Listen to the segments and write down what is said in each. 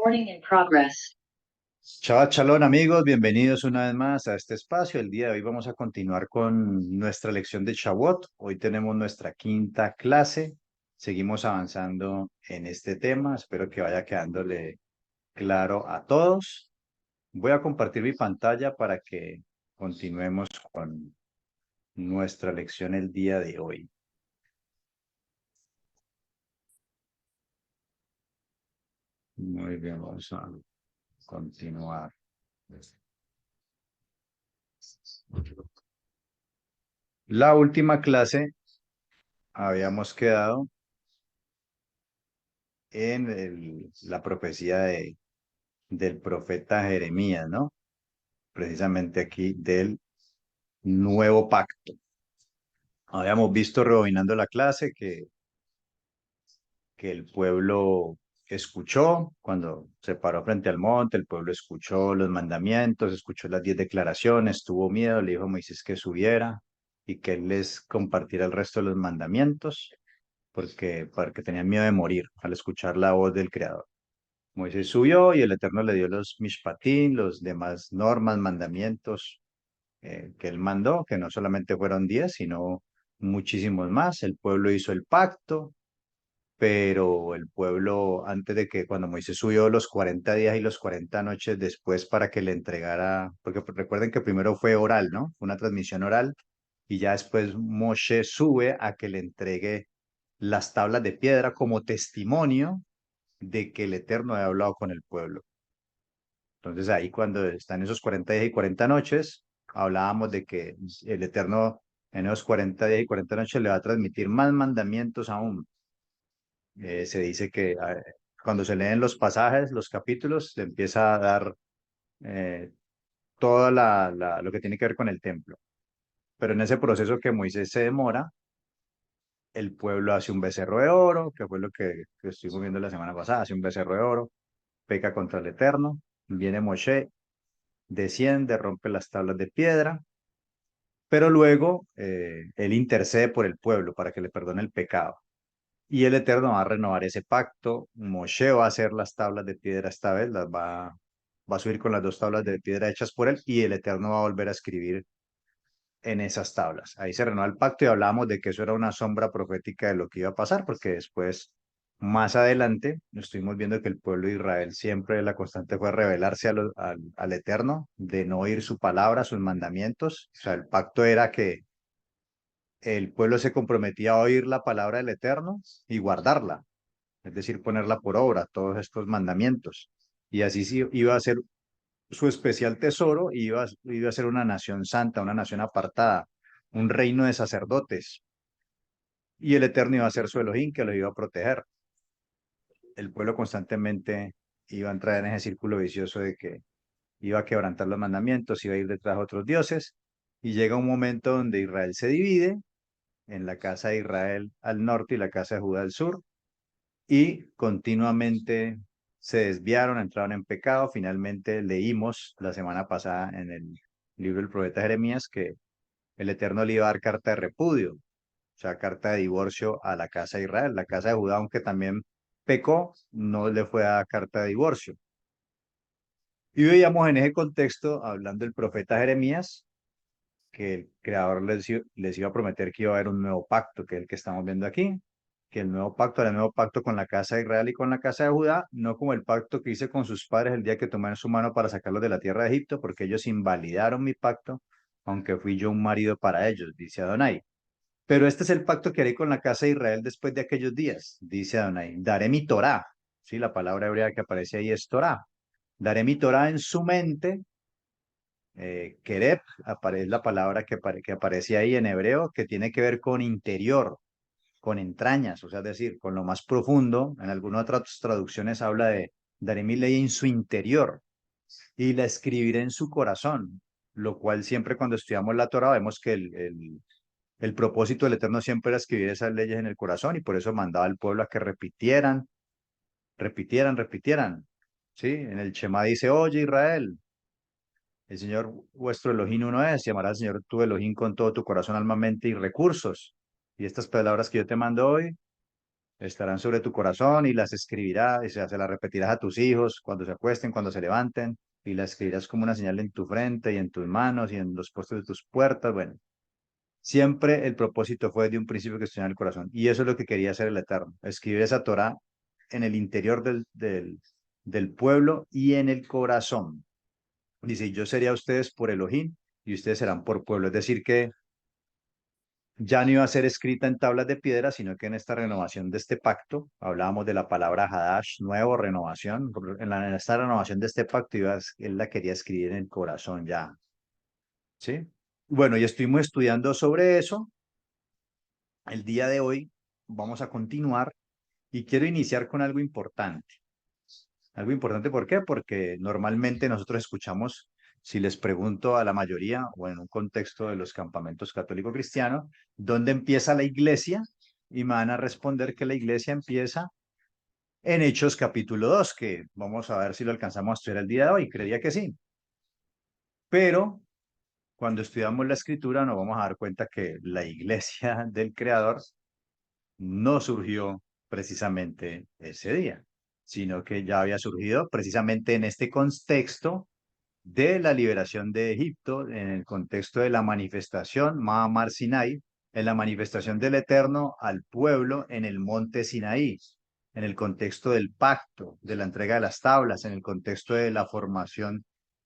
Recording in progress. Shabbat Shalom amigos, bienvenidos una vez más a este espacio. El día de hoy vamos a continuar con nuestra lección de Shavuot. Hoy tenemos nuestra quinta clase. Seguimos avanzando en este tema. Espero que vaya quedándole claro a todos. Voy a compartir mi pantalla para que continuemos con nuestra lección el día de hoy. Muy bien, vamos a continuar. La última clase habíamos quedado en la profecía del profeta Jeremías, ¿no? Precisamente aquí del nuevo pacto. Habíamos visto, rebobinando la clase, que el pueblo escuchó, cuando se paró frente al monte, el pueblo escuchó los mandamientos, escuchó las 10 declaraciones, tuvo miedo, le dijo a Moisés que subiera y que él les compartiera el resto de los mandamientos, porque tenían miedo de morir al escuchar la voz del Creador. Moisés subió y el Eterno le dio los mishpatim, los demás normas, mandamientos que él mandó, que no solamente fueron 10, sino muchísimos más. El pueblo hizo el pacto, pero el pueblo, antes de que cuando Moisés subió los 40 días y los 40 noches después para que le entregara, porque recuerden que primero fue oral, ¿no? Fue una transmisión oral, y ya después Moshe sube a que le entregue las tablas de piedra como testimonio de que el Eterno había hablado con el pueblo. Entonces ahí cuando están esos 40 días y 40 noches, hablábamos de que el Eterno en esos 40 días y 40 noches le va a transmitir más mandamientos aún. Se dice que cuando se leen los pasajes, los capítulos, le empieza a dar eh, todo lo que tiene que ver con el templo. Pero en ese proceso que Moisés se demora, el pueblo hace un becerro de oro, que fue lo que estuvimos viendo la semana pasada, hace un becerro de oro, peca contra el Eterno, viene Moshe, desciende, rompe las tablas de piedra, pero luego él intercede por el pueblo para que le perdone el pecado. Y el Eterno va a renovar ese pacto. Moshe va a hacer las tablas de piedra esta vez, va a subir con las dos tablas de piedra hechas por él, y el Eterno va a volver a escribir en esas tablas. Ahí se renueva el pacto y hablamos de que eso era una sombra profética de lo que iba a pasar, porque después, más adelante, estuvimos viendo que el pueblo de Israel siempre la constante fue rebelarse al Eterno, de no oír su palabra, sus mandamientos. O sea, el pacto era que el pueblo se comprometía a oír la palabra del Eterno y guardarla, es decir, ponerla por obra, todos estos mandamientos. Y así sí iba a ser su especial tesoro, y iba a ser una nación santa, una nación apartada, un reino de sacerdotes. Y el Eterno iba a ser su Elohim, que lo iba a proteger. El pueblo constantemente iba a entrar en ese círculo vicioso de que iba a quebrantar los mandamientos, iba a ir detrás de otros dioses. Y llega un momento donde Israel se divide en la casa de Israel al norte y la casa de Judá al sur, y continuamente se desviaron, entraron en pecado. Finalmente leímos la semana pasada en el libro del profeta Jeremías que el Eterno le iba a dar carta de repudio, o sea, carta de divorcio a la casa de Israel. La casa de Judá, aunque también pecó, no le fue a dar carta de divorcio. Y veíamos en ese contexto, hablando del profeta Jeremías, que el Creador les iba a prometer que iba a haber un nuevo pacto, que es el que estamos viendo aquí, que el nuevo pacto era el nuevo pacto con la casa de Israel y con la casa de Judá, no como el pacto que hice con sus padres el día que tomé en su mano para sacarlos de la tierra de Egipto, porque ellos invalidaron mi pacto, aunque fui yo un marido para ellos, dice Adonai. Pero este es el pacto que haré con la casa de Israel después de aquellos días, dice Adonai. Daré mi Torá, sí, la palabra hebrea que aparece ahí es Torá. Daré mi Torá en su mente. Kereb es la palabra que aparece ahí en hebreo, que tiene que ver con interior, con entrañas, o sea, es decir, con lo más profundo. En algunas otras traducciones habla de daré mi ley en su interior y la escribiré en su corazón, lo cual siempre cuando estudiamos la Torah vemos que el propósito del Eterno siempre era escribir esas leyes en el corazón, y por eso mandaba al pueblo a que repitieran, repitieran, repitieran. ¿Sí? En el Shema dice: oye Israel, el Señor vuestro Elohim uno es, y amarás al Señor tu Elohim con todo tu corazón, alma, mente y recursos. Y estas palabras que yo te mando hoy estarán sobre tu corazón y las escribirás, y se las repetirás a tus hijos cuando se acuesten, cuando se levanten, y las escribirás como una señal en tu frente y en tus manos y en los postes de tus puertas. Bueno, siempre el propósito fue de un principio que estuviera en el corazón. Y eso es lo que quería hacer el Eterno, escribir esa Torá en el interior del pueblo y en el corazón. Dice, yo seré a ustedes por Elohim y ustedes serán por pueblo. Es decir, que ya no iba a ser escrita en tablas de piedra, sino que en esta renovación de este pacto, hablábamos de la palabra Hadash, nuevo, renovación, en esta renovación de este pacto, él la quería escribir en el corazón ya, ¿sí? Bueno, y estuvimos estudiando sobre eso. El día de hoy vamos a continuar y quiero iniciar con algo importante. Algo importante, ¿por qué? Porque normalmente nosotros escuchamos, si les pregunto a la mayoría, o en un contexto de los campamentos católico-cristianos, ¿dónde empieza la iglesia? Y me van a responder que la iglesia empieza en Hechos capítulo 2, que vamos a ver si lo alcanzamos a estudiar el día de hoy, creería que sí. Pero cuando estudiamos la escritura nos vamos a dar cuenta que la iglesia del Creador no surgió precisamente ese día, sino que ya había surgido precisamente en este contexto de la liberación de Egipto, en el contexto de la manifestación Mahamar Sinai, en la manifestación del Eterno al pueblo en el monte Sinaí, en el contexto del pacto, de la entrega de las tablas, en el contexto de la formación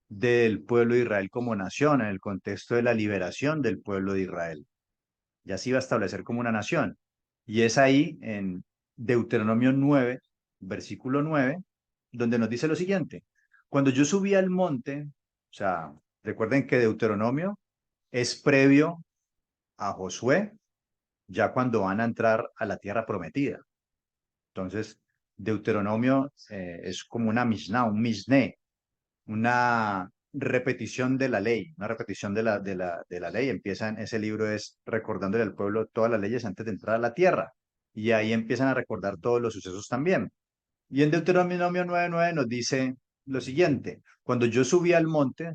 del pueblo de Israel como nación, en el contexto de la liberación del pueblo de Israel. Ya se iba a establecer como una nación. Y es ahí, en Deuteronomio 9, versículo 9, donde nos dice lo siguiente. Cuando yo subí al monte, o sea, recuerden que Deuteronomio es previo a Josué, ya cuando van a entrar a la tierra prometida. Entonces, Deuteronomio es como una Mishnah, un Mishneh, una repetición de la ley, una repetición de la ley. Empiezan, ese libro es recordándole al pueblo todas las leyes antes de entrar a la tierra. Y ahí empiezan a recordar todos los sucesos también. Y en Deuteronomio 9:9 nos dice lo siguiente, cuando yo subí al monte,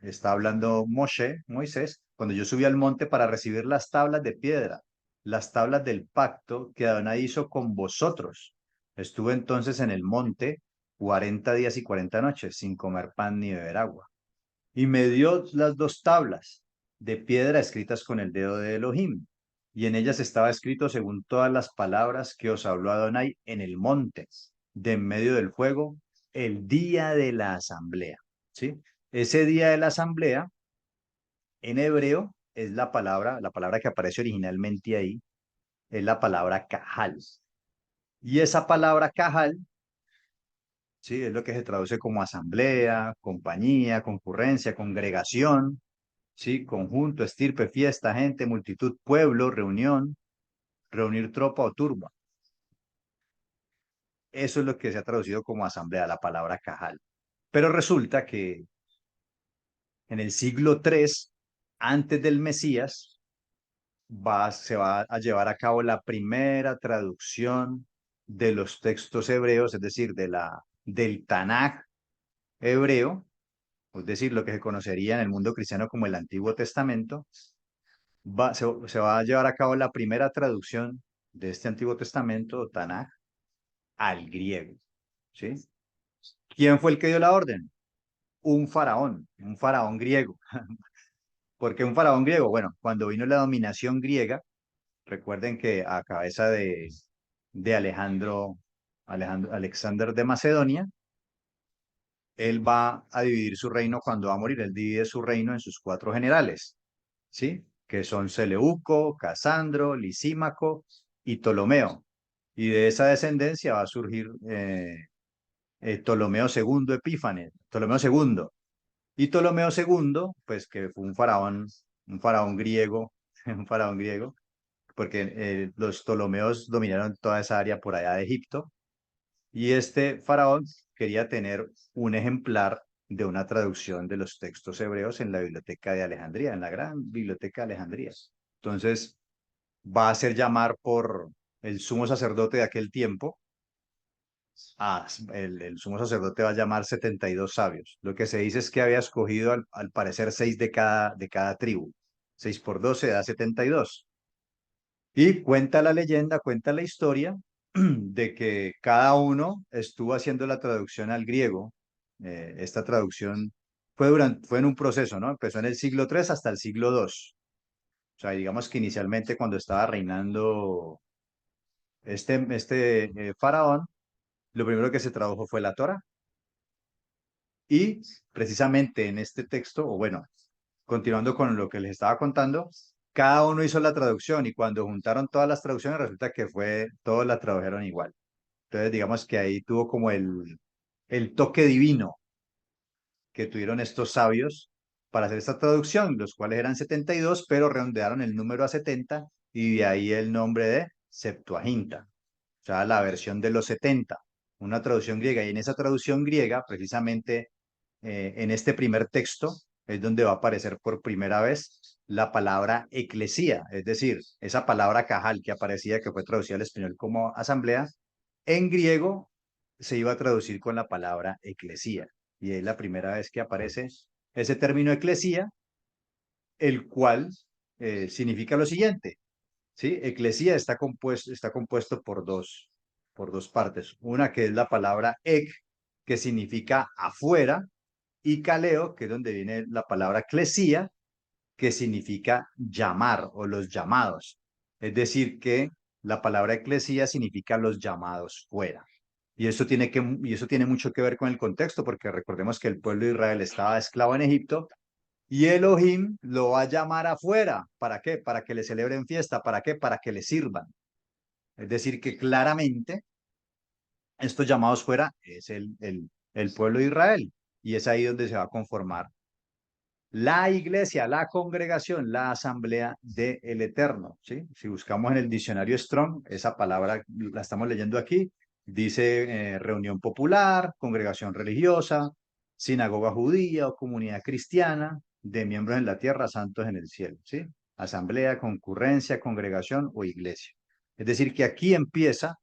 está hablando Moisés, cuando yo subí al monte para recibir las tablas de piedra, las tablas del pacto que Adonai hizo con vosotros. Estuve entonces en el monte 40 días y 40 noches sin comer pan ni beber agua. Y me dio las dos tablas de piedra escritas con el dedo de Elohim. Y en ellas estaba escrito según todas las palabras que os habló Adonai en el monte, de en medio del fuego, el día de la asamblea. ¿Sí? Ese día de la asamblea, en hebreo, es la palabra que aparece originalmente ahí, es la palabra cajal. Y esa palabra cajal, sí, es lo que se traduce como asamblea, compañía, concurrencia, congregación, sí, conjunto, estirpe, fiesta, gente, multitud, pueblo, reunión, reunir tropa o turba. Eso es lo que se ha traducido como asamblea, la palabra cajal. Pero resulta que en el siglo III, antes del Mesías, se va a llevar a cabo la primera traducción de los textos hebreos, es decir, del Tanaj hebreo, es decir, lo que se conocería en el mundo cristiano como el Antiguo Testamento. Se va a llevar a cabo la primera traducción de este Antiguo Testamento, Tanaj, al griego. ¿Sí? ¿Quién fue el que dio la orden? Un faraón griego. ¿Por qué un faraón griego? Bueno, cuando vino la dominación griega, recuerden que a cabeza de Alexander de Macedonia, él va a dividir su reino cuando va a morir. Él divide su reino en sus cuatro generales, ¿sí? Que son Seleuco, Casandro, Lisímaco y Ptolomeo. Y de esa descendencia va a surgir Ptolomeo II Epífanes, Ptolomeo segundo. Y Ptolomeo segundo, pues que fue un faraón griego, un faraón griego, porque los Ptolomeos dominaron toda esa área por allá de Egipto, y este faraón quería tener un ejemplar de una traducción de los textos hebreos en la biblioteca de Alejandría, en la gran biblioteca de Alejandría. Entonces, va a hacer llamar por el sumo sacerdote de aquel tiempo. El sumo sacerdote va a llamar 72 sabios. Lo que se dice es que había escogido al parecer 6 de cada tribu. 6 por 12 da 72. Y cuenta la leyenda, cuenta la historia, de que cada uno estuvo haciendo la traducción al griego. Esta traducción fue en un proceso, ¿no? Empezó en el siglo III hasta el siglo II. O sea, digamos que inicialmente cuando estaba reinando este faraón, lo primero que se tradujo fue la Torá. Y precisamente en este texto, o bueno, continuando con lo que les estaba contando, cada uno hizo la traducción y cuando juntaron todas las traducciones resulta que todos la tradujeron igual. Entonces, digamos que ahí tuvo como el toque divino que tuvieron estos sabios para hacer esta traducción, los cuales eran 72, pero redondearon el número a 70 y de ahí el nombre de Septuaginta, o sea, la versión de los 70, una traducción griega. Y en esa traducción griega, precisamente en este primer texto, es donde va a aparecer por primera vez la palabra eclesía, es decir, esa palabra cajal que aparecía, que fue traducida al español como asamblea, en griego se iba a traducir con la palabra eclesía. Y es la primera vez que aparece ese término eclesía, el cual significa lo siguiente, ¿sí? Eclesía está compuesto por dos partes. Una que es la palabra ek, que significa afuera, y kaleo, que es donde viene la palabra clesía, que significa llamar o los llamados. Es decir, que la palabra eclesía significa los llamados fuera. Y eso tiene mucho que ver con el contexto, porque recordemos que el pueblo de Israel estaba esclavo en Egipto y Elohim lo va a llamar afuera. ¿Para qué? Para que le celebren fiesta. ¿Para qué? Para que le sirvan. Es decir, que claramente estos llamados fuera es el pueblo de Israel. Y es ahí donde se va a conformar la iglesia, la congregación, la asamblea del Eterno, ¿sí? Si buscamos en el diccionario Strong, esa palabra la estamos leyendo aquí, dice reunión popular, congregación religiosa, sinagoga judía o comunidad cristiana, de miembros en la tierra, santos en el cielo, ¿sí? Asamblea, concurrencia, congregación o iglesia. Es decir, que aquí empieza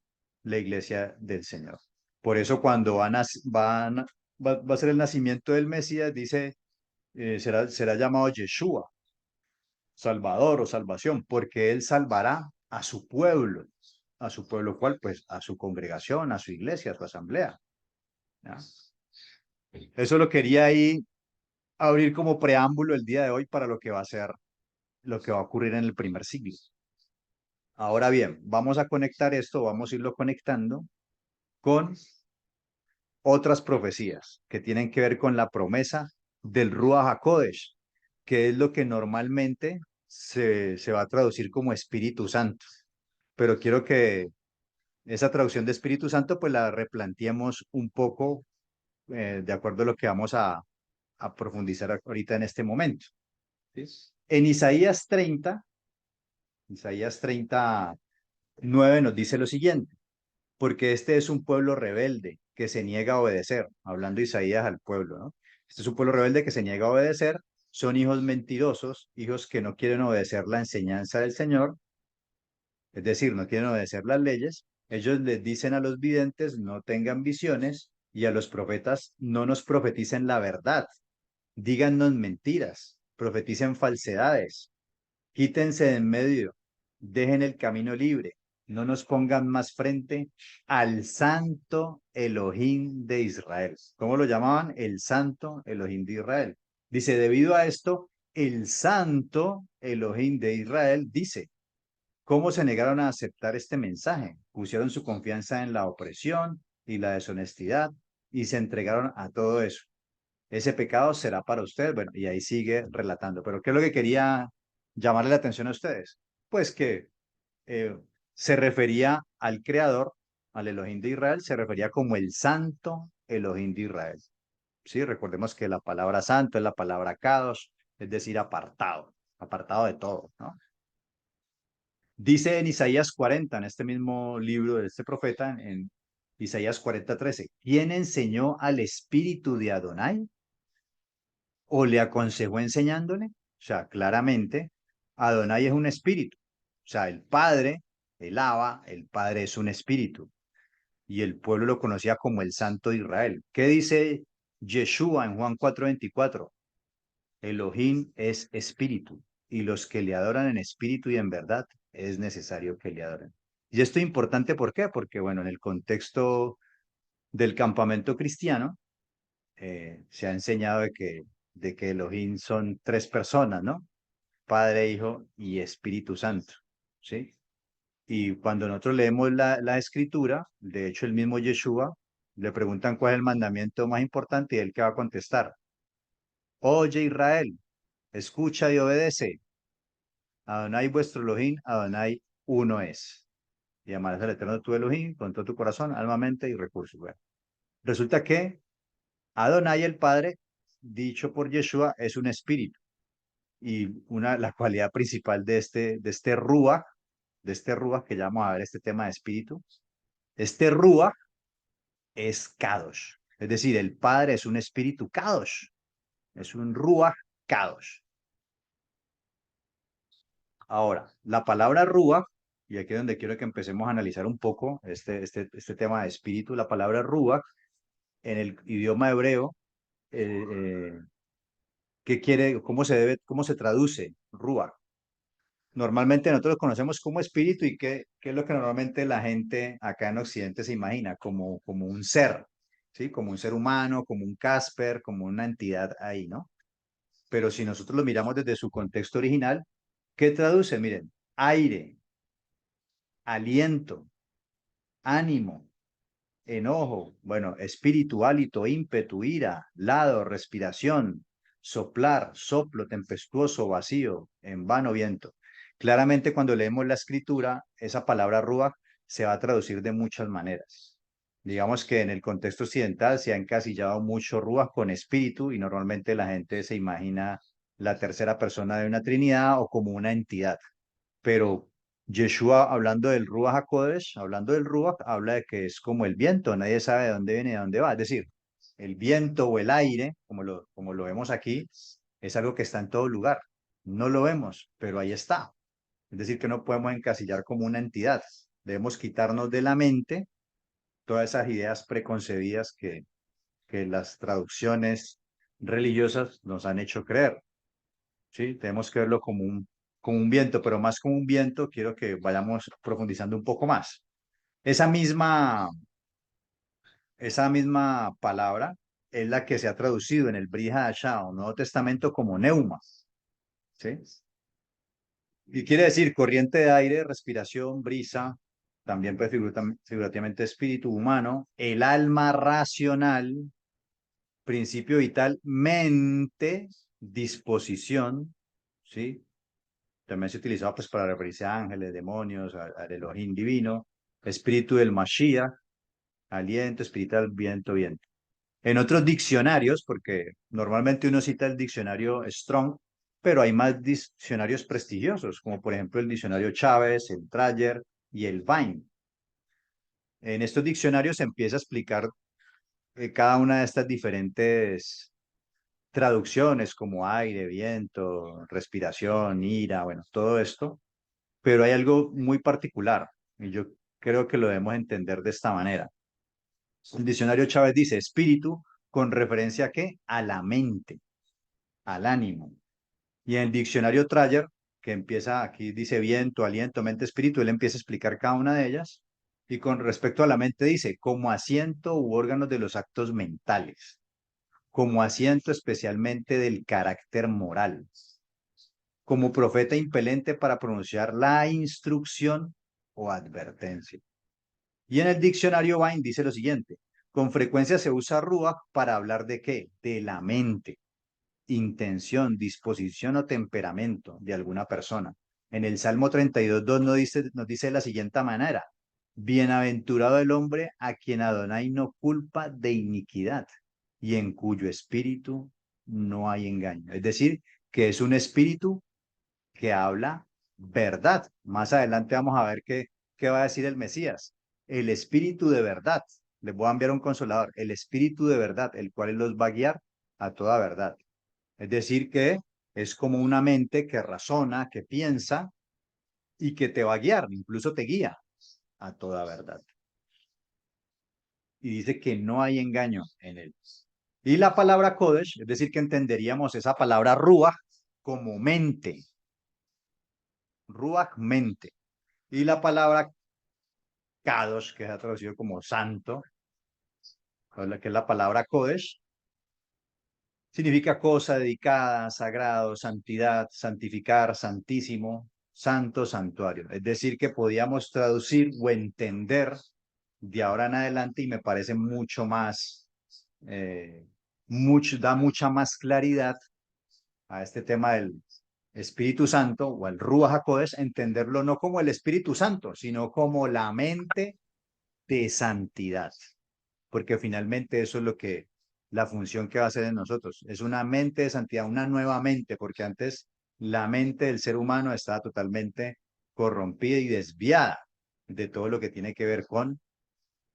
la iglesia del Señor. Por eso cuando va a ser el nacimiento del Mesías, dice será llamado Yeshua, Salvador o salvación, porque él salvará a su pueblo cual, pues a su congregación, a su iglesia, a su asamblea. ¿Ya? Eso lo quería ahí abrir como preámbulo el día de hoy para lo que va a ser, lo que va a ocurrir en el primer siglo. Ahora bien, vamos a conectar esto, vamos a irlo conectando con otras profecías que tienen que ver con la promesa del Ruach HaKodesh, que es lo que normalmente se va a traducir como Espíritu Santo. Pero quiero que esa traducción de Espíritu Santo pues la replanteemos un poco de acuerdo a lo que vamos a profundizar ahorita en este momento. ¿Sí? En Isaías 30, 9 nos dice lo siguiente, porque este es un pueblo rebelde que se niega a obedecer, hablando Isaías al pueblo, ¿no? Este es un pueblo rebelde que se niega a obedecer, son hijos mentirosos, hijos que no quieren obedecer la enseñanza del Señor, es decir, no quieren obedecer las leyes. Ellos les dicen a los videntes, no tengan visiones, y a los profetas, no nos profeticen la verdad, dígannos mentiras, profeticen falsedades, quítense de en medio, dejen el camino libre, no nos pongan más frente al santo Elohim de Israel. ¿Cómo lo llamaban? El santo Elohim de Israel. Dice, debido a esto, el santo Elohim de Israel dice, ¿cómo se negaron a aceptar este mensaje? Pusieron su confianza en la opresión y la deshonestidad y se entregaron a todo eso. Ese pecado será para ustedes. Bueno, y ahí sigue relatando. Pero ¿qué es lo que quería llamarle la atención a ustedes? Pues que eh, se refería al Creador, al Elohim de Israel, se refería como el Santo Elohim de Israel. Sí, recordemos que la palabra santo es la palabra kadosh, es decir, apartado, apartado de todo, ¿no? Dice en Isaías 40, en este mismo libro de este profeta, en Isaías 40:13, ¿quién enseñó al espíritu de Adonai o le aconsejó enseñándole? O sea, claramente, Adonai es un espíritu. O sea, el Padre, el Abba, el Padre es un espíritu. Y el pueblo lo conocía como el Santo de Israel. ¿Qué dice Yeshua en Juan 4:24? Elohim es espíritu, y los que le adoran en espíritu y en verdad es necesario que le adoren. Y esto es importante, ¿por qué? Porque, bueno, en el contexto del campamento cristiano, se ha enseñado de que Elohim son tres personas, ¿no? Padre, Hijo y Espíritu Santo, ¿sí? Y cuando nosotros leemos la escritura, de hecho el mismo Yeshua, le preguntan cuál es el mandamiento más importante y él que va a contestar: Oye Israel, escucha y obedece. Adonai vuestro Elohim, Adonai uno es. Y amarás al Eterno tu Elohim con todo tu corazón, alma, mente y recursos. Bueno, resulta que Adonai el Padre, dicho por Yeshua, es un espíritu. Y la cualidad principal de este Ruach, que ya vamos a ver este tema de espíritu, este Ruach es Kadosh. Es decir, el Padre es un espíritu Kadosh, es un Ruach Kadosh. Ahora, la palabra Ruach, y aquí es donde quiero que empecemos a analizar un poco este tema de espíritu, la palabra Ruach en el idioma hebreo, eh, eh, ¿qué quiere, cómo se traduce Ruach? Normalmente nosotros lo conocemos como espíritu y qué es lo que normalmente la gente acá en Occidente se imagina, como un ser, ¿sí? Como un ser humano, como un Casper, como una entidad ahí, ¿no? Pero si nosotros lo miramos desde su contexto original, ¿qué traduce? Miren, aire, aliento, ánimo, enojo, bueno, espíritu, hálito, ímpetu, ira, lado, respiración, soplar, soplo, tempestuoso, vacío, en vano viento. Claramente cuando leemos la escritura, esa palabra ruach se va a traducir de muchas maneras. Digamos que en el contexto occidental se ha encasillado mucho ruach con espíritu y normalmente la gente se imagina la tercera persona de una trinidad o como una entidad. Pero Yeshua, hablando del Ruach HaKodesh, hablando del Ruach, habla de que es como el viento, nadie sabe de dónde viene y de dónde va. Es decir, el viento o el aire, como lo vemos aquí, es algo que está en todo lugar. No lo vemos, pero ahí está. Es decir, que no podemos encasillar como una entidad. Debemos quitarnos de la mente todas esas ideas preconcebidas que las traducciones religiosas nos han hecho creer. ¿Sí? Tenemos que verlo como un viento, pero más como un viento, quiero que vayamos profundizando un poco más. Esa misma, esa misma palabra es la que se ha traducido en el Brit Hadashah, o Nuevo Testamento, como neuma, ¿sí? Y quiere decir corriente de aire, respiración, brisa, también puede figurativamente espíritu humano, el alma racional, principio vital, mente, disposición, ¿sí? También se utilizaba pues para referirse a ángeles, demonios, al Elohim divino, espíritu del Mashiach, aliento, espiritual, viento, viento. En otros diccionarios, porque normalmente uno cita el diccionario Strong, pero hay más diccionarios prestigiosos, como por ejemplo el diccionario Chávez, el Trager y el Vine. En estos diccionarios se empieza a explicar cada una de estas diferentes traducciones como aire, viento, respiración, ira, bueno, todo esto, pero hay algo muy particular y yo creo que lo debemos entender de esta manera. El diccionario Chávez dice espíritu con referencia a qué? A la mente, al ánimo. Y en el diccionario Trager, que empieza aquí, dice viento, aliento, mente, espíritu, él empieza a explicar cada una de ellas. Y con respecto a la mente dice, como asiento u órganos de los actos mentales, como asiento especialmente del carácter moral, como profeta impelente para pronunciar la instrucción o advertencia. Y en el diccionario Vine dice lo siguiente: con frecuencia se usa ruach para hablar de qué? De la mente, intención, disposición o temperamento de alguna persona. En el Salmo 32:2 nos dice de la siguiente manera: bienaventurado el hombre a quien Adonai no culpa de iniquidad y en cuyo espíritu no hay engaño. Es decir, que es un espíritu que habla verdad. Más adelante vamos a ver qué va a decir el Mesías. El espíritu de verdad. Les voy a enviar un consolador. El espíritu de verdad, el cual los va a guiar a toda verdad. Es decir, que es como una mente que razona, que piensa y que te va a guiar, incluso te guía a toda verdad. Y dice que no hay engaño en él. Y la palabra Kodesh, es decir, que entenderíamos esa palabra Ruach como mente. Ruach, mente. Y la palabra Kadosh, que es traducido como santo, que es la palabra Kodesh, significa cosa dedicada, sagrado, santidad, santificar, santísimo, santo, santuario. Es decir, que podíamos traducir o entender de ahora en adelante y me parece mucho más, da mucha más claridad a este tema del Espíritu Santo o al Ruach HaKodesh, entenderlo no como el Espíritu Santo, sino como la mente de santidad, porque finalmente eso es lo que, la función que va a hacer en nosotros, es una mente de santidad, una nueva mente, porque antes la mente del ser humano estaba totalmente corrompida y desviada de todo lo que tiene que ver con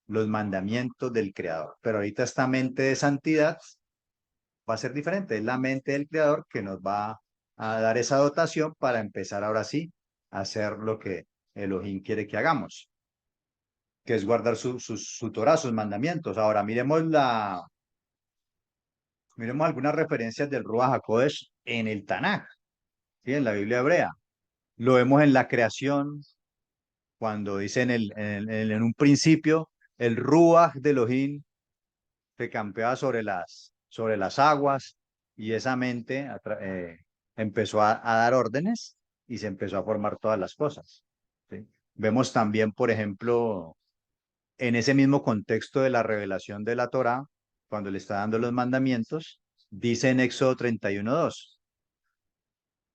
los mandamientos del Creador. Pero ahorita esta mente de santidad va a ser diferente, es la mente del Creador que nos va a dar esa dotación para empezar ahora sí a hacer lo que Elohim quiere que hagamos, que es guardar su Torah, sus mandamientos. Ahora miremos algunas referencias del Ruach HaKodesh en el Tanaj, ¿sí? En la Biblia hebrea. Lo vemos en la creación, cuando dice en un principio, el Ruach de Elohim se campeaba sobre las aguas y esa mente empezó a dar órdenes y se empezó a formar todas las cosas, ¿sí? Vemos también, por ejemplo, en ese mismo contexto de la revelación de la Torá, cuando le está dando los mandamientos, dice en Éxodo 31:2,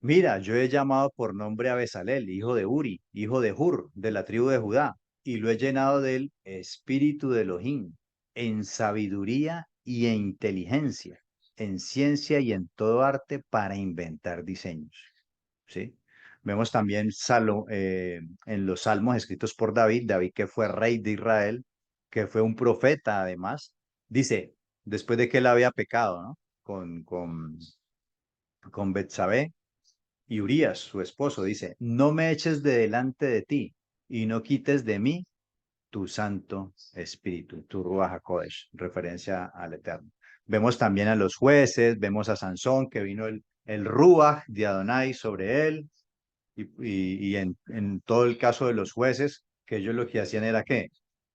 mira, yo he llamado por nombre a Bezalel, hijo de Uri, hijo de Hur, de la tribu de Judá, y lo he llenado del espíritu de Elohim, en sabiduría y en inteligencia, en ciencia y en todo arte para inventar diseños. ¿Sí? Vemos también en los salmos escritos por David, David que fue rey de Israel, que fue un profeta además, dice, después de que él había pecado, ¿no? Con Betsabé y Urías, su esposo, dice, no me eches de delante de ti y no quites de mí tu Santo Espíritu, tu Ruach HaKodesh, referencia al Eterno. Vemos también a los jueces, vemos a Sansón, que vino el Ruach de Adonai sobre él, y en todo el caso de los jueces, que ellos lo que hacían era ¿qué?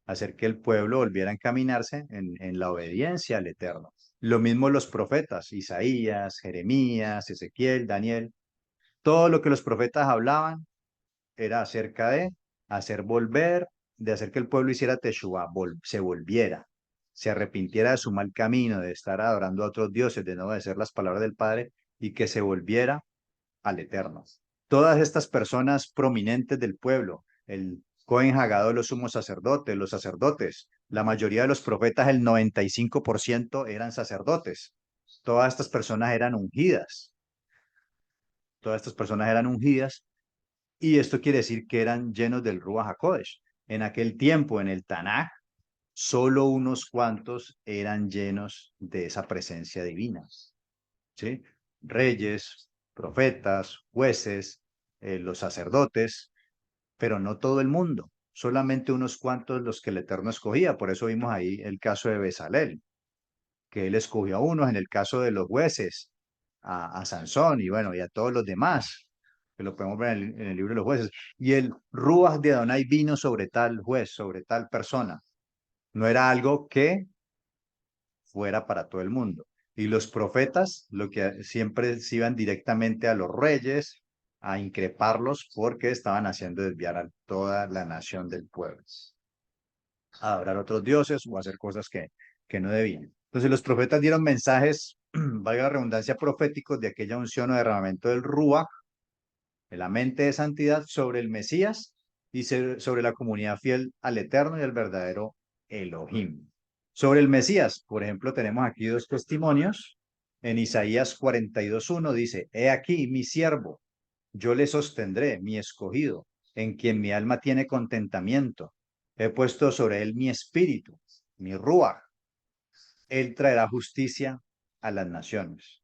Hacer que el pueblo volviera a encaminarse en la obediencia al Eterno. Lo mismo los profetas, Isaías, Jeremías, Ezequiel, Daniel, todo lo que los profetas hablaban era acerca de hacer volver, de hacer que el pueblo hiciera teshuva, se volviera, se arrepintiera de su mal camino, de estar adorando a otros dioses, de no obedecer las palabras del Padre y que se volviera al Eterno. Todas estas personas prominentes del pueblo, el Cohen Hagadol, los sacerdotes, la mayoría de los profetas, el 95% eran sacerdotes. Todas estas personas eran ungidas. Todas estas personas eran ungidas y esto quiere decir que eran llenos del Ruach HaKodesh. En aquel tiempo, en el Tanaj, solo unos cuantos eran llenos de esa presencia divina, ¿sí? Reyes, profetas, jueces, los sacerdotes, pero no todo el mundo, solamente unos cuantos los que el Eterno escogía. Por eso vimos ahí el caso de Bezalel, que él escogió a unos, en el caso de los jueces, a Sansón y bueno, y a todos los demás, que lo podemos ver en el libro de los jueces. Y el Ruach de Adonai vino sobre tal juez, sobre tal persona. No era algo que fuera para todo el mundo. Y los profetas, lo que siempre se iban directamente a los reyes a increparlos porque estaban haciendo desviar a toda la nación del pueblo, a adorar a otros dioses o a hacer cosas que no debían. Entonces los profetas dieron mensajes, valga la redundancia, proféticos de aquella unción o derramamiento del Ruach, de la mente de santidad sobre el Mesías y sobre la comunidad fiel al eterno y al verdadero Elohim. Sobre el Mesías, por ejemplo, tenemos aquí dos testimonios. En Isaías 42:1 dice, he aquí mi siervo, yo le sostendré, mi escogido, en quien mi alma tiene contentamiento. He puesto sobre él mi espíritu, mi ruach. Él traerá justicia a las naciones.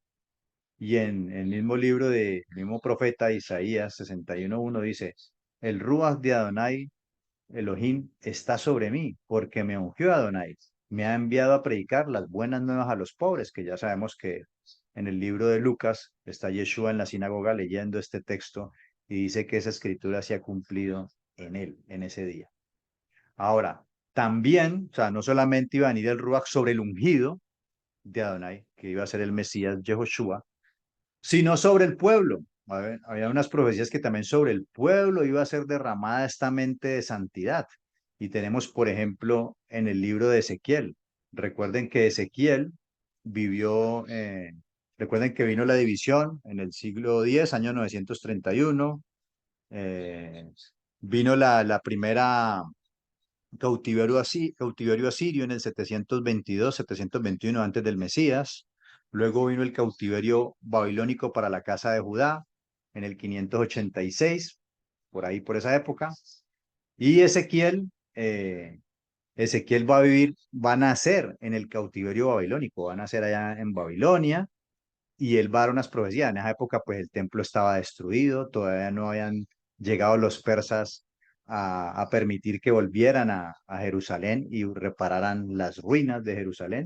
Y en el mismo libro del mismo profeta Isaías 61:1 dice, el Ruach de Adonai, Elohim, está sobre mí, porque me ungió Adonai. Me ha enviado a predicar las buenas nuevas a los pobres, que ya sabemos que en el libro de Lucas está Yeshua en la sinagoga leyendo este texto y dice que esa escritura se ha cumplido en él, en ese día. Ahora, también, o sea, no solamente iba a venir el Ruach sobre el ungido de Adonai, que iba a ser el Mesías Yehoshua, sino sobre el pueblo. Había unas profecías que también sobre el pueblo iba a ser derramada esta mente de santidad. Y tenemos, por ejemplo, en el libro de Ezequiel. Recuerden que Ezequiel vivió, recuerden que vino la división en el siglo X, año 931. Vino la primera cautiverio asirio en el 722, 721 antes del Mesías. Luego vino el cautiverio babilónico para la casa de Judá en el 586, por ahí, por esa época. Y Ezequiel va a vivir, va a nacer en el cautiverio babilónico, va a nacer allá en Babilonia y él va a dar unas profecías. En esa época, pues el templo estaba destruido, todavía no habían llegado los persas a permitir que volvieran a Jerusalén y repararan las ruinas de Jerusalén.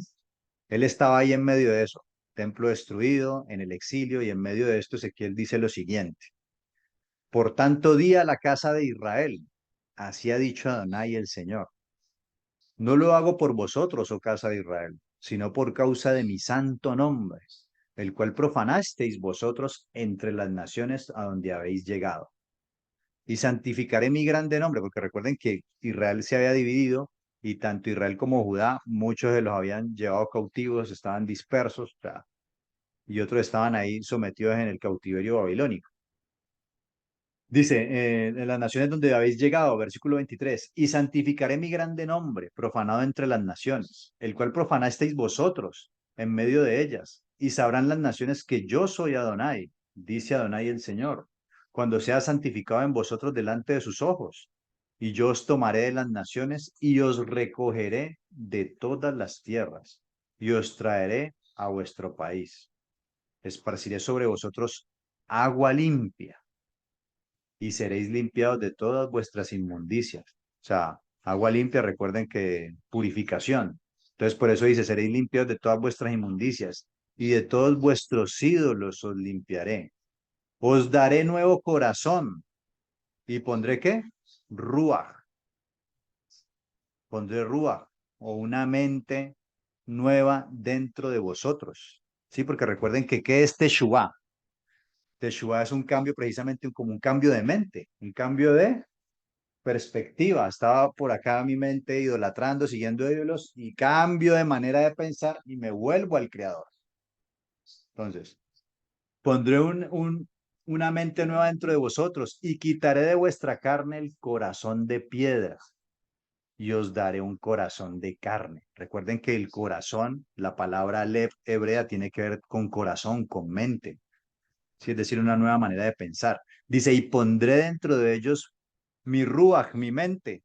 Él estaba ahí en medio de eso, templo destruido, en el exilio, y en medio de esto Ezequiel dice lo siguiente: por tanto día la casa de Israel, así ha dicho Adonai el Señor, no lo hago por vosotros, oh casa de Israel, sino por causa de mi santo nombre, el cual profanasteis vosotros entre las naciones a donde habéis llegado. Y santificaré mi grande nombre, porque recuerden que Israel se había dividido y tanto Israel como Judá, muchos de los habían llevado cautivos, estaban dispersos, o sea, y otros estaban ahí sometidos en el cautiverio babilónico. Dice, en las naciones donde habéis llegado, versículo 23, y santificaré mi grande nombre, profanado entre las naciones, el cual profanasteis vosotros en medio de ellas, y sabrán las naciones que yo soy Adonai, dice Adonai el Señor, cuando sea santificado en vosotros delante de sus ojos, y yo os tomaré de las naciones y os recogeré de todas las tierras, y os traeré a vuestro país. Esparciré sobre vosotros agua limpia y seréis limpiados de todas vuestras inmundicias. O sea, agua limpia, recuerden que purificación. Entonces, por eso dice, seréis limpiados de todas vuestras inmundicias y de todos vuestros ídolos os limpiaré. Os daré nuevo corazón y pondré ¿qué? Ruach. Pondré Ruach o una mente nueva dentro de vosotros. Sí, porque recuerden que ¿qué es Teshuvah? Teshuvah es un cambio precisamente como un cambio de mente, un cambio de perspectiva. Estaba por acá mi mente idolatrando, siguiendo ídolos y cambio de manera de pensar y me vuelvo al creador. Entonces, pondré una mente nueva dentro de vosotros y quitaré de vuestra carne el corazón de piedra y os daré un corazón de carne. Recuerden que el corazón, la palabra lev hebrea, tiene que ver con corazón, con mente. Sí, es decir, una nueva manera de pensar. Dice, y pondré dentro de ellos mi ruach, mi mente,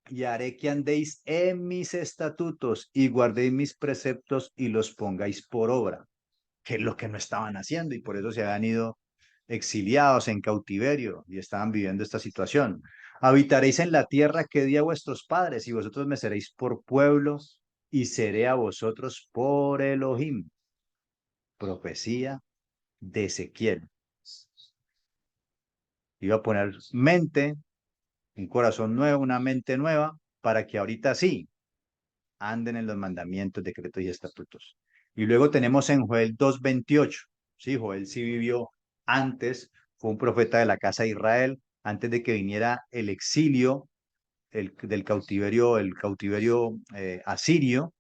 y haré que andéis en mis estatutos y guardéis mis preceptos y los pongáis por obra, que es lo que no estaban haciendo y por eso se habían ido exiliados en cautiverio y estaban viviendo esta situación. Habitaréis en la tierra que di a vuestros padres y vosotros me seréis por pueblos y seré a vosotros por Elohim. Profecía de Ezequiel. Iba a poner mente, un corazón nuevo, una mente nueva, para que ahorita sí anden en los mandamientos, decretos y estatutos. Y luego tenemos en Joel 2:28. Sí, Joel sí vivió antes, fue un profeta de la casa de Israel, antes de que viniera el exilio del cautiverio, el cautiverio asirio.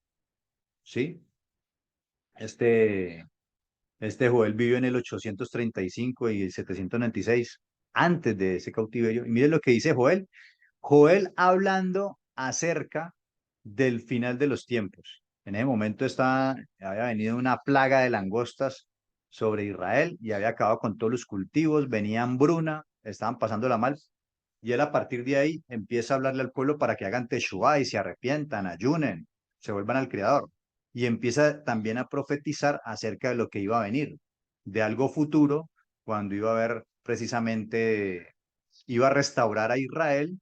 Sí, este, este Joel vivió en el 835 y el 796, antes de ese cautiverio. Y miren lo que dice Joel. Joel hablando acerca del final de los tiempos. En ese momento había venido una plaga de langostas sobre Israel y había acabado con todos los cultivos, venía hambruna, estaban pasándola mal. Y él a partir de ahí empieza a hablarle al pueblo para que hagan teshuvá y se arrepientan, ayunen, se vuelvan al Creador. Y empieza también a profetizar acerca de lo que iba a venir, de algo futuro, cuando iba a haber precisamente, iba a restaurar a Israel,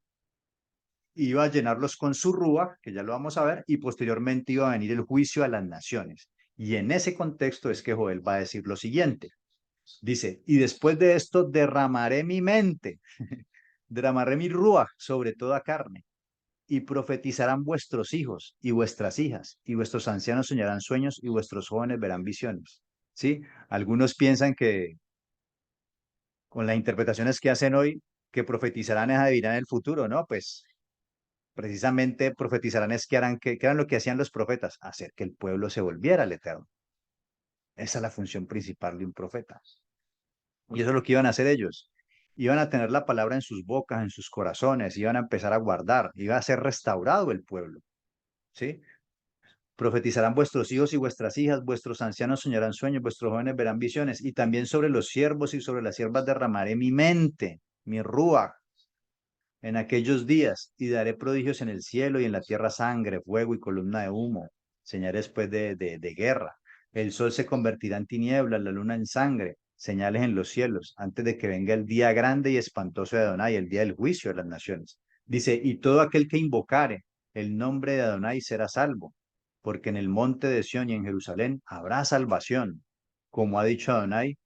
iba a llenarlos con su rúa, que ya lo vamos a ver, y posteriormente iba a venir el juicio a las naciones. Y en ese contexto es que Joel va a decir lo siguiente. Dice, y después de esto derramaré mi mente, derramaré mi rúa sobre toda carne. y profetizarán vuestros hijos y vuestras hijas, y vuestros ancianos soñarán sueños y vuestros jóvenes verán visiones. ¿Sí? Algunos piensan que con las interpretaciones que hacen hoy, que profetizarán es adivinar el futuro, ¿no? Pues precisamente profetizarán es que harán que eran lo que hacían los profetas, hacer que el pueblo se volviera al Eterno. Esa es la función principal de un profeta. Y eso es lo que iban a hacer ellos. Iban a tener la palabra en sus bocas, en sus corazones, iban a empezar a guardar, iba a ser restaurado el pueblo. ¿Sí? Profetizarán vuestros hijos y vuestras hijas, vuestros ancianos soñarán sueños, vuestros jóvenes verán visiones, y también sobre los siervos y sobre las siervas derramaré mi mente, mi rúa, en aquellos días, y daré prodigios en el cielo y en la tierra sangre, fuego y columna de humo, señales pues de guerra. El sol se convertirá en tinieblas, la luna en sangre, señales en los cielos, antes de que venga el día grande y espantoso de Adonai, el día del juicio de las naciones. Dice, y todo aquel que invocare el nombre de Adonai será salvo, porque en el monte de Sión y en Jerusalén habrá salvación, como ha dicho Adonai,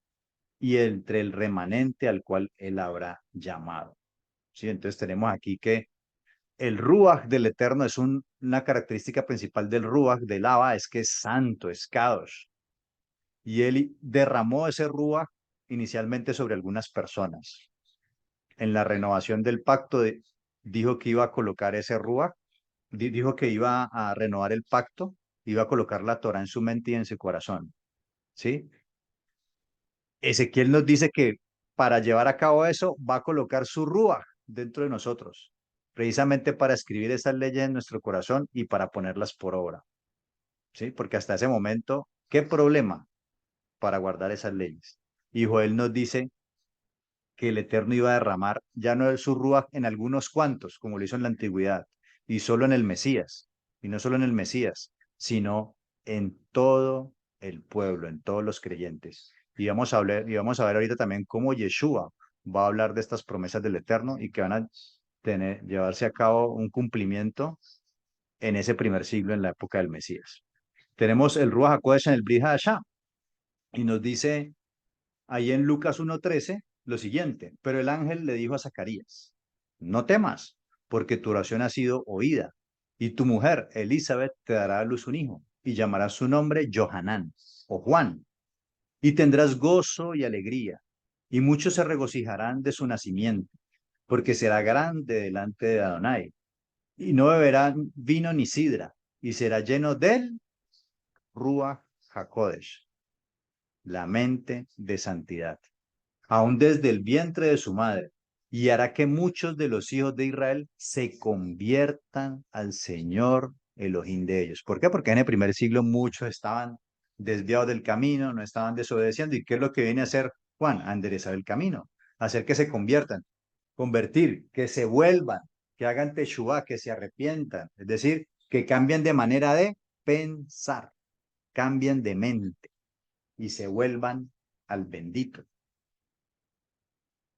y entre el remanente al cual él habrá llamado. ¿Sí? Entonces tenemos aquí que el Ruach del Eterno es una característica principal del Ruach, del Abba, es que es santo, es Kadosh. Y él derramó ese Ruach inicialmente sobre algunas personas. En la renovación del pacto dijo que iba a colocar ese Ruach, dijo que iba a renovar el pacto, iba a colocar la Torah en su mente y en su corazón. ¿Sí? Ezequiel nos dice que para llevar a cabo eso va a colocar su Ruach dentro de nosotros, precisamente para escribir esas leyes en nuestro corazón y para ponerlas por obra. ¿Sí? Porque hasta ese momento, ¿qué problema para guardar esas leyes? Y Joel nos dice que el Eterno iba a derramar ya no su Ruach en algunos cuantos, como lo hizo en la antigüedad, y solo en el Mesías, y no solo en el Mesías, sino en todo el pueblo, en todos los creyentes. Y vamos a ver ahorita también cómo Yeshua va a hablar de estas promesas del Eterno y que van a llevarse a cabo un cumplimiento en ese primer siglo, en la época del Mesías. Tenemos el Ruach HaKodesh en el Brit Hadashah, y nos dice ahí en Lucas 1:13 lo siguiente, pero el ángel le dijo a Zacarías, no temas, porque tu oración ha sido oída, y tu mujer, Elizabeth, te dará a luz un hijo, y llamarás su nombre Johanán, o Juan, y tendrás gozo y alegría, y muchos se regocijarán de su nacimiento, porque será grande delante de Adonai, y no beberá vino ni sidra, y será lleno del Ruach HaKodesh, la mente de santidad, aún desde el vientre de su madre, y hará que muchos de los hijos de Israel se conviertan al Señor Elohim de ellos. ¿Por qué? Porque en el primer siglo muchos estaban desviados del camino, no estaban desobedeciendo. ¿Y qué es lo que viene a hacer Juan? A enderezar el camino, a hacer que se conviertan, convertir, que se vuelvan, que hagan teshuvá, que se arrepientan. Es decir, que cambien de manera de pensar, cambien de mente y se vuelvan al bendito.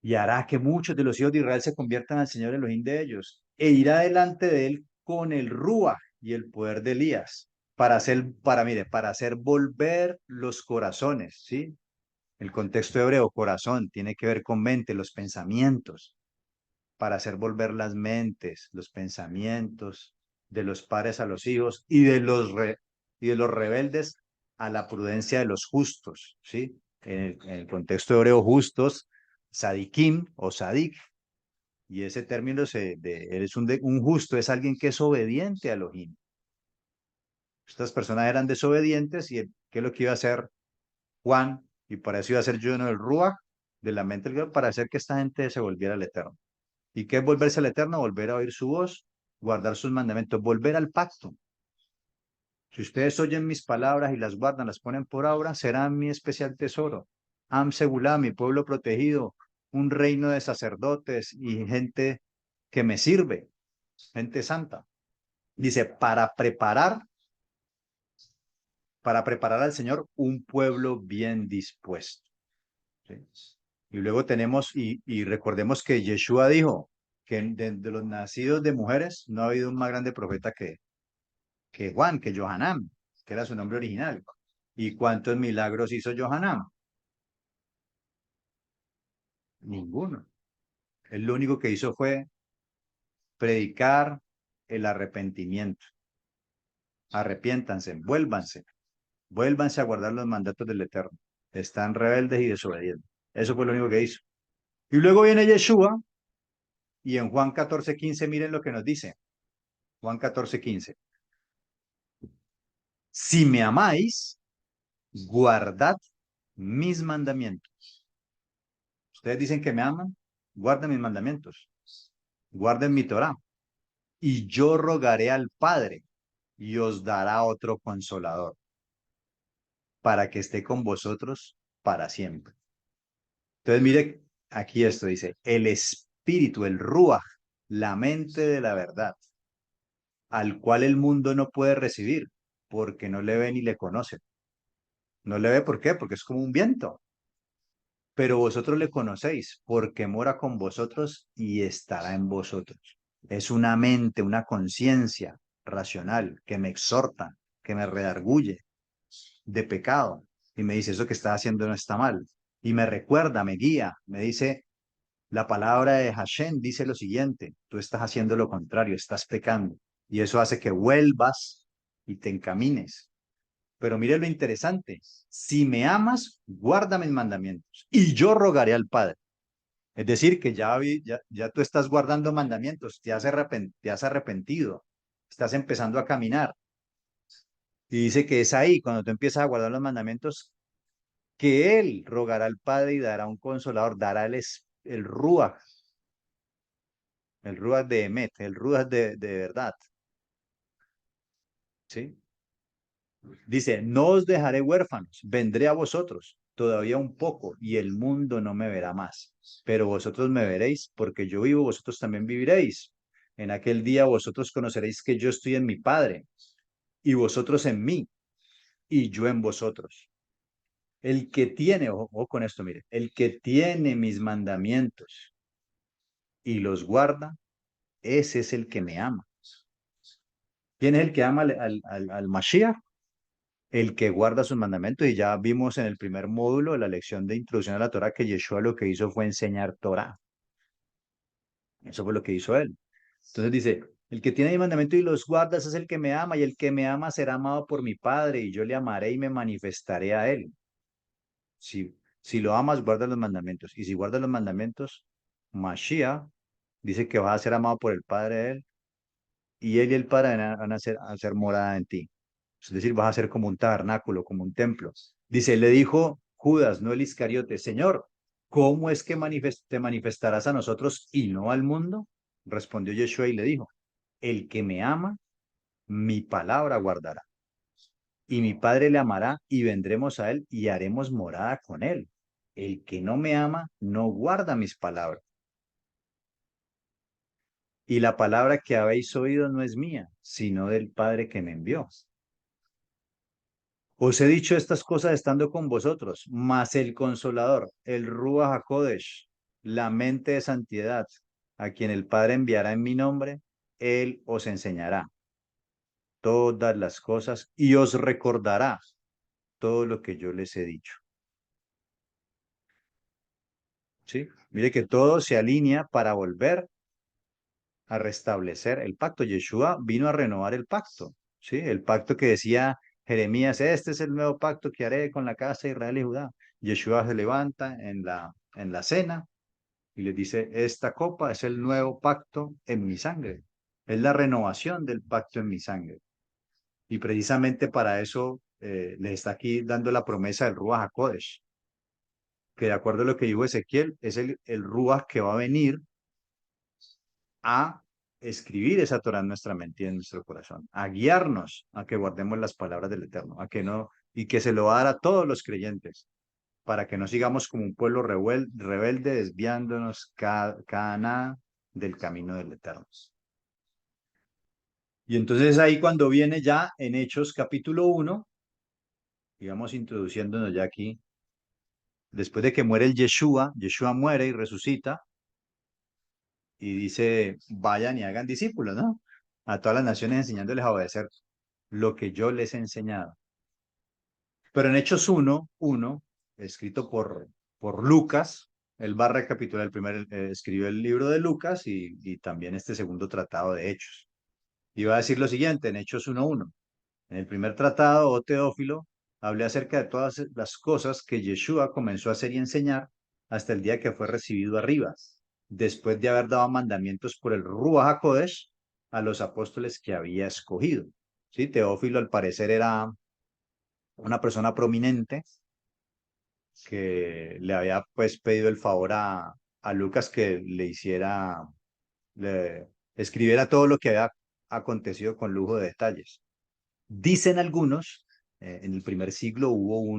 Y hará que muchos de los hijos de Israel se conviertan al Señor Elohim de ellos, e irá delante de él con el Rúa y el poder de Elías, para hacer volver los corazones, ¿sí? El contexto hebreo, corazón, tiene que ver con mente, los pensamientos, para hacer volver las mentes, los pensamientos de los padres a los hijos y de los rebeldes a la prudencia de los justos, ¿sí? En el contexto hebreo, justos, sadikim o sadik, y ese término eres un justo, es alguien que es obediente a Elohim. Estas personas eran desobedientes y ¿qué es lo que iba a hacer Juan? Y para eso iba a ser lleno del Ruach, de la mente, para hacer que esta gente se volviera al Eterno. ¿Y qué es volverse al Eterno? Volver a oír su voz, guardar sus mandamientos, volver al pacto. Si ustedes oyen mis palabras y las guardan, las ponen por obra, serán mi especial tesoro. Am Segulá, mi pueblo protegido, un reino de sacerdotes y gente que me sirve, gente santa. Dice, para preparar al Señor un pueblo bien dispuesto. ¿Sí? Y luego tenemos, y recordemos que Yeshua dijo que de los nacidos de mujeres no ha habido un más grande profeta que Juan, que Johanán, que era su nombre original. ¿Y cuántos milagros hizo Johanán? Ninguno. Él lo único que hizo fue predicar, el arrepentimiento. Arrepiéntanse, vuélvanse a guardar los mandatos del Eterno. Están rebeldes y desobedientes. Eso fue lo único que hizo. Y luego viene Yeshua y en Juan 14:15 miren lo que nos dice. Juan 14:15. Si me amáis, guardad mis mandamientos. Ustedes dicen que me aman, guarden mis mandamientos, guarden mi Torah. Y yo rogaré al Padre y os dará otro consolador para que esté con vosotros para siempre. Entonces, mire, aquí esto dice, el espíritu, el ruach, la mente de la verdad, al cual el mundo no puede recibir, porque no le ve ni le conoce. No le ve, ¿por qué? Porque es como un viento. Pero vosotros le conocéis, porque mora con vosotros y estará en vosotros. Es una mente, una conciencia racional que me exhorta, que me redarguye de pecado y me dice, eso que estás haciendo no está mal. Y me recuerda, me guía, me dice, la palabra de Hashem dice lo siguiente, tú estás haciendo lo contrario, estás pecando. Y eso hace que vuelvas y te encamines. Pero mire lo interesante, si me amas, guarda mis mandamientos y yo rogaré al Padre. Es decir, que ya tú estás guardando mandamientos, te has arrepentido, estás empezando a caminar. Y dice que es ahí, cuando tú empiezas a guardar los mandamientos, que Él rogará al Padre y dará un consolador, dará el Ruach de Emet, el Ruach de verdad. ¿Sí? Dice, no os dejaré huérfanos, vendré a vosotros todavía un poco y el mundo no me verá más, pero vosotros me veréis porque yo vivo, vosotros también viviréis. En aquel día vosotros conoceréis que yo estoy en mi Padre y vosotros en mí y yo en vosotros. El que tiene, ojo con esto, mire, el que tiene mis mandamientos y los guarda, ese es el que me ama. ¿Quién es el que ama al Mashiach? El que guarda sus mandamientos. Y ya vimos en el primer módulo de la lección de introducción a la Torah que Yeshua lo que hizo fue enseñar Torah. Eso fue lo que hizo él. Entonces dice, el que tiene mi mandamiento y los guarda, ese es el que me ama, y el que me ama será amado por mi Padre, y yo le amaré y me manifestaré a él. Si lo amas, guarda los mandamientos. Y si guardas los mandamientos, Mashiach dice que vas a ser amado por el Padre de él, y él y el Padre van a ser morada en ti. Es decir, vas a ser como un tabernáculo, como un templo. Dice, le dijo Judas, no el Iscariote, Señor, ¿cómo es que te manifestarás a nosotros y no al mundo? Respondió Yeshua y le dijo, el que me ama, mi palabra guardará. Y mi Padre le amará y vendremos a él y haremos morada con él. El que no me ama, no guarda mis palabras. Y la palabra que habéis oído no es mía, sino del Padre que me envió. Os he dicho estas cosas estando con vosotros, mas el Consolador, el Ruach HaKodesh, la mente de santidad, a quien el Padre enviará en mi nombre, él os enseñará todas las cosas y os recordará todo lo que yo les he dicho. ¿Sí? Mire que todo se alinea para volver a restablecer el pacto. Yeshua vino a renovar el pacto. ¿Sí? El pacto que decía Jeremías, este es el nuevo pacto que haré con la casa de Israel y Judá. Yeshua se levanta en la cena y les dice, esta copa es el nuevo pacto en mi sangre. Es la renovación del pacto en mi sangre. Y precisamente para eso les está aquí dando la promesa del Ruach HaKodesh, que de acuerdo a lo que dijo Ezequiel, es el Ruach que va a venir a escribir esa Torah en nuestra mente y en nuestro corazón, a guiarnos a que guardemos las palabras del Eterno, a que no, y que se lo va a dar a todos los creyentes, para que no sigamos como un pueblo rebelde, desviándonos cada nada del camino del Eterno. Y entonces ahí cuando viene ya en Hechos capítulo 1, digamos introduciéndonos ya aquí, después de que muere el Yeshua, Yeshua muere y resucita, y dice, vayan y hagan discípulos, ¿no? A todas las naciones enseñándoles a obedecer lo que yo les he enseñado. Pero en Hechos 1, escrito por Lucas, él va a recapitular escribió el libro de Lucas y también este segundo tratado de Hechos. Y va a decir lo siguiente en Hechos 1:1. En el primer tratado, oh Teófilo, hablé acerca de todas las cosas que Yeshua comenzó a hacer y enseñar hasta el día que fue recibido arriba, después de haber dado mandamientos por el Ruach HaKodesh a los apóstoles que había escogido. Sí, Teófilo al parecer era una persona prominente que le había pues pedido el favor a Lucas que le hiciera, le escribiera todo lo que había acontecido con lujo de detalles. Dicen algunos, en el primer siglo hubo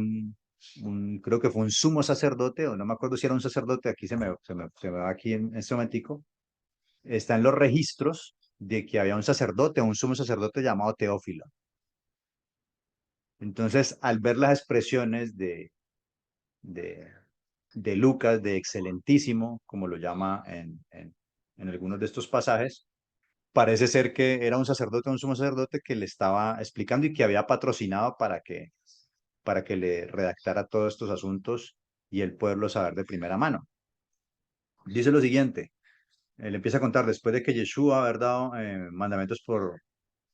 creo que fue un sumo sacerdote, o no me acuerdo si era un sacerdote, aquí se me va aquí en este momentico, está en los registros de que había un sacerdote, un sumo sacerdote llamado Teófilo. Entonces, al ver las expresiones de, de Lucas, de excelentísimo, como lo llama en algunos de estos pasajes, parece ser que era un sacerdote, un sumo sacerdote que le estaba explicando y que había patrocinado para que le redactara todos estos asuntos y el pueblo saber de primera mano. Dice lo siguiente, él empieza a contar después de que Yeshua haber dado mandamientos por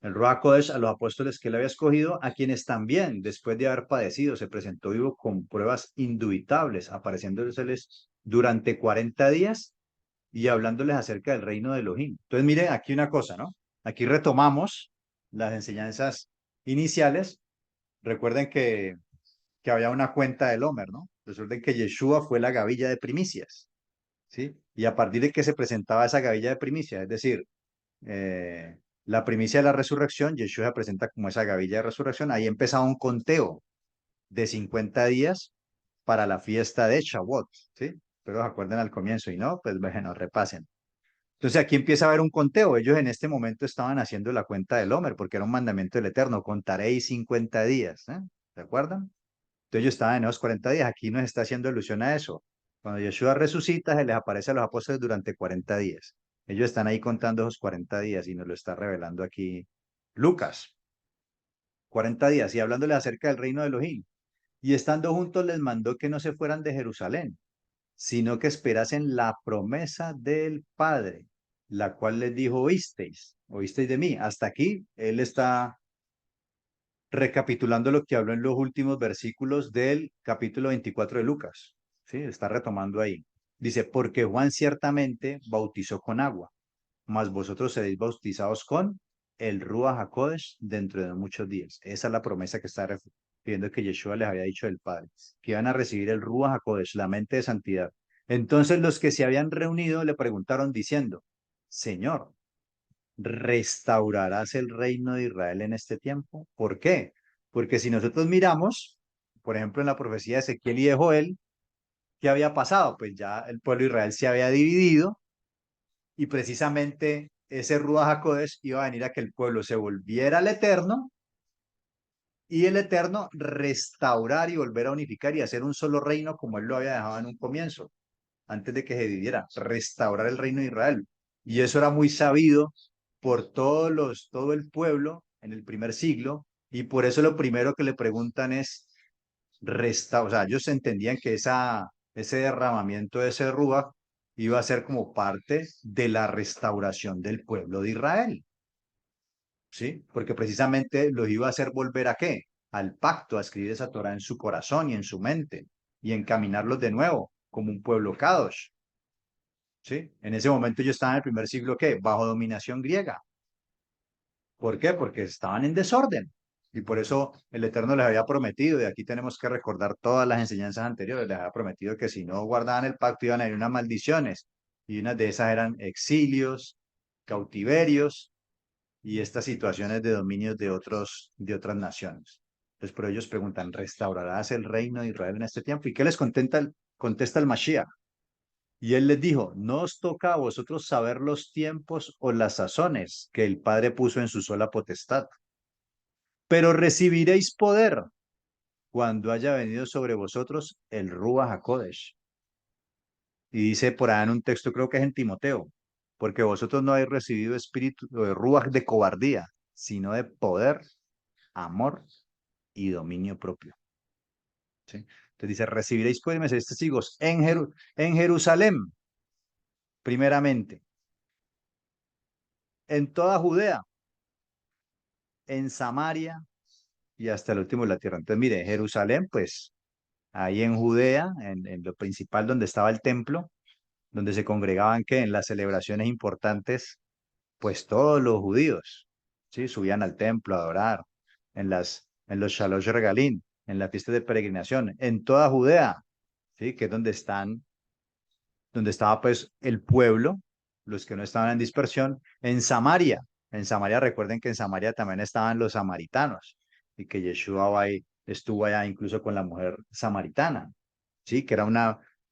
el Ruach Kodesh a los apóstoles que él había escogido, a quienes también, después de haber padecido, se presentó vivo con pruebas indubitables, apareciéndoles durante 40 días y hablándoles acerca del reino de Elohim. Entonces, mire, aquí una cosa, ¿no? Aquí retomamos las enseñanzas iniciales. Recuerden que había una cuenta del Homer, ¿no? Recuerden que Yeshua fue la gavilla de primicias, ¿sí? Y a partir de que se presentaba esa gavilla de primicias, es decir, eh, la primicia de la resurrección, Yeshua se presenta como esa gavilla de resurrección, ahí empezaba un conteo de 50 días para la fiesta de Shavuot, ¿sí? Pero se acuerden al comienzo y no, pues bueno, repasen. Entonces aquí empieza a haber un conteo. Ellos en este momento estaban haciendo la cuenta del Homer porque era un mandamiento del Eterno. Contaréis 50 días. ¿Se acuerdan? Entonces ellos estaban en esos 40 días. Aquí nos está haciendo alusión a eso. Cuando Yeshua resucita, se les aparece a los apóstoles durante 40 días. Ellos están ahí contando esos 40 días y nos lo está revelando aquí Lucas. 40 días y hablándoles acerca del reino de Elohim. Y estando juntos les mandó que no se fueran de Jerusalén, sino que esperasen la promesa del Padre, la cual les dijo, oísteis de mí. Hasta aquí, él está recapitulando lo que habló en los últimos versículos del capítulo 24 de Lucas. Sí, está retomando ahí. Dice, porque Juan ciertamente bautizó con agua, mas vosotros seréis bautizados con el Ruach HaKodesh dentro de muchos días. Esa es la promesa que está refiriendo que Yeshua les había dicho del Padre, que iban a recibir el Ruach HaKodesh, la mente de santidad. Entonces los que se habían reunido le preguntaron diciendo, Señor, ¿restaurarás el reino de Israel en este tiempo? ¿Por qué? Porque si nosotros miramos, por ejemplo, en la profecía de Ezequiel y de Joel, ¿qué había pasado? Pues ya el pueblo de Israel se había dividido y precisamente ese Ruach HaKodesh iba a venir a que el pueblo se volviera al Eterno y el Eterno restaurar y volver a unificar y hacer un solo reino como él lo había dejado en un comienzo, antes de que se dividiera, restaurar el reino de Israel. Y eso era muy sabido por todo el pueblo en el primer siglo y por eso lo primero que le preguntan es o sea, ellos entendían que ese derramamiento de ese Ruach iba a ser como parte de la restauración del pueblo de Israel, ¿sí? Porque precisamente los iba a hacer volver ¿a qué? Al pacto, a escribir esa Torah en su corazón y en su mente y encaminarlos de nuevo como un pueblo Kadosh, ¿sí? En ese momento ellos estaban en el primer siglo, ¿qué? Bajo dominación griega. ¿Por qué? Porque estaban en desorden. Y por eso el Eterno les había prometido, y aquí tenemos que recordar todas las enseñanzas anteriores, les había prometido que si no guardaban el pacto iban a ir unas maldiciones. Y unas de esas eran exilios, cautiverios y estas situaciones de dominios de otras naciones. Entonces, pero ellos preguntan, ¿restaurarás el reino de Israel en este tiempo? ¿Y qué les contesta el Mashiach? Y él les dijo, no os toca a vosotros saber los tiempos o las sazones que el Padre puso en su sola potestad, pero recibiréis poder cuando haya venido sobre vosotros el Ruach HaKodesh. Y dice por ahí en un texto, creo que es en Timoteo, porque vosotros no habéis recibido espíritu de Ruach de cobardía, sino de poder, amor y dominio propio. ¿Sí? Entonces dice, recibiréis pues, me seréis testigos en Jerusalén, primeramente, en toda Judea en Samaria y hasta el último de la tierra. Entonces, mire, Jerusalén, pues ahí en Judea, en lo principal donde estaba el templo, donde se congregaban que en las celebraciones importantes, pues todos los judíos, ¿sí? Subían al templo a adorar, en los Shalosh Regalim, en la fiesta de peregrinación, en toda Judea, ¿sí? Que es donde estaba pues el pueblo, los que no estaban en dispersión, en Samaria. En Samaria, recuerden que en Samaria también estaban los samaritanos y que Yeshua estuvo allá incluso con la mujer samaritana, ¿sí? Que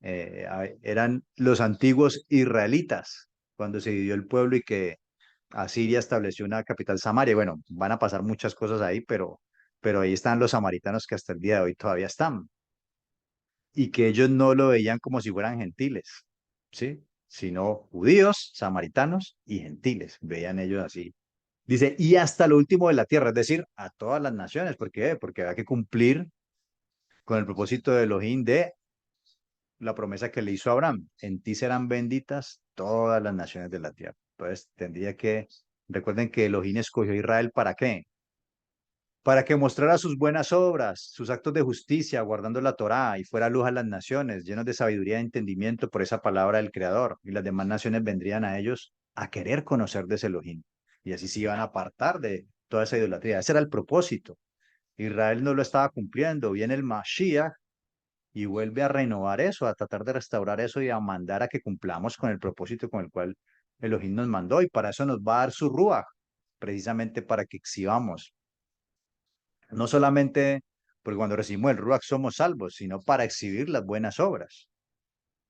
eran los antiguos israelitas cuando se dividió el pueblo y que Asiria estableció una capital Samaria. Bueno, van a pasar muchas cosas ahí, pero ahí están los samaritanos que hasta el día de hoy todavía están y que ellos no lo veían como si fueran gentiles, ¿sí? Sino judíos, samaritanos y gentiles, veían ellos así. Dice, y hasta lo último de la tierra, es decir, a todas las naciones. ¿Por qué? Porque había que cumplir con el propósito de Elohim de la promesa que le hizo a Abraham. En ti serán benditas todas las naciones de la tierra. Entonces, recuerden que Elohim escogió a Israel ¿para qué? Para que mostrara sus buenas obras, sus actos de justicia, guardando la Torá, y fuera luz a las naciones, llenos de sabiduría y entendimiento por esa palabra del Creador. Y las demás naciones vendrían a ellos a querer conocer de ese Elohim. Y así se iban a apartar de toda esa idolatría. Ese era el propósito. Israel no lo estaba cumpliendo. Viene el Mashiach y vuelve a renovar eso, a tratar de restaurar eso y a mandar a que cumplamos con el propósito con el cual Elohim nos mandó. Y para eso nos va a dar su Ruach, precisamente para que exhibamos no solamente porque cuando recibimos el Ruach somos salvos, sino para exhibir las buenas obras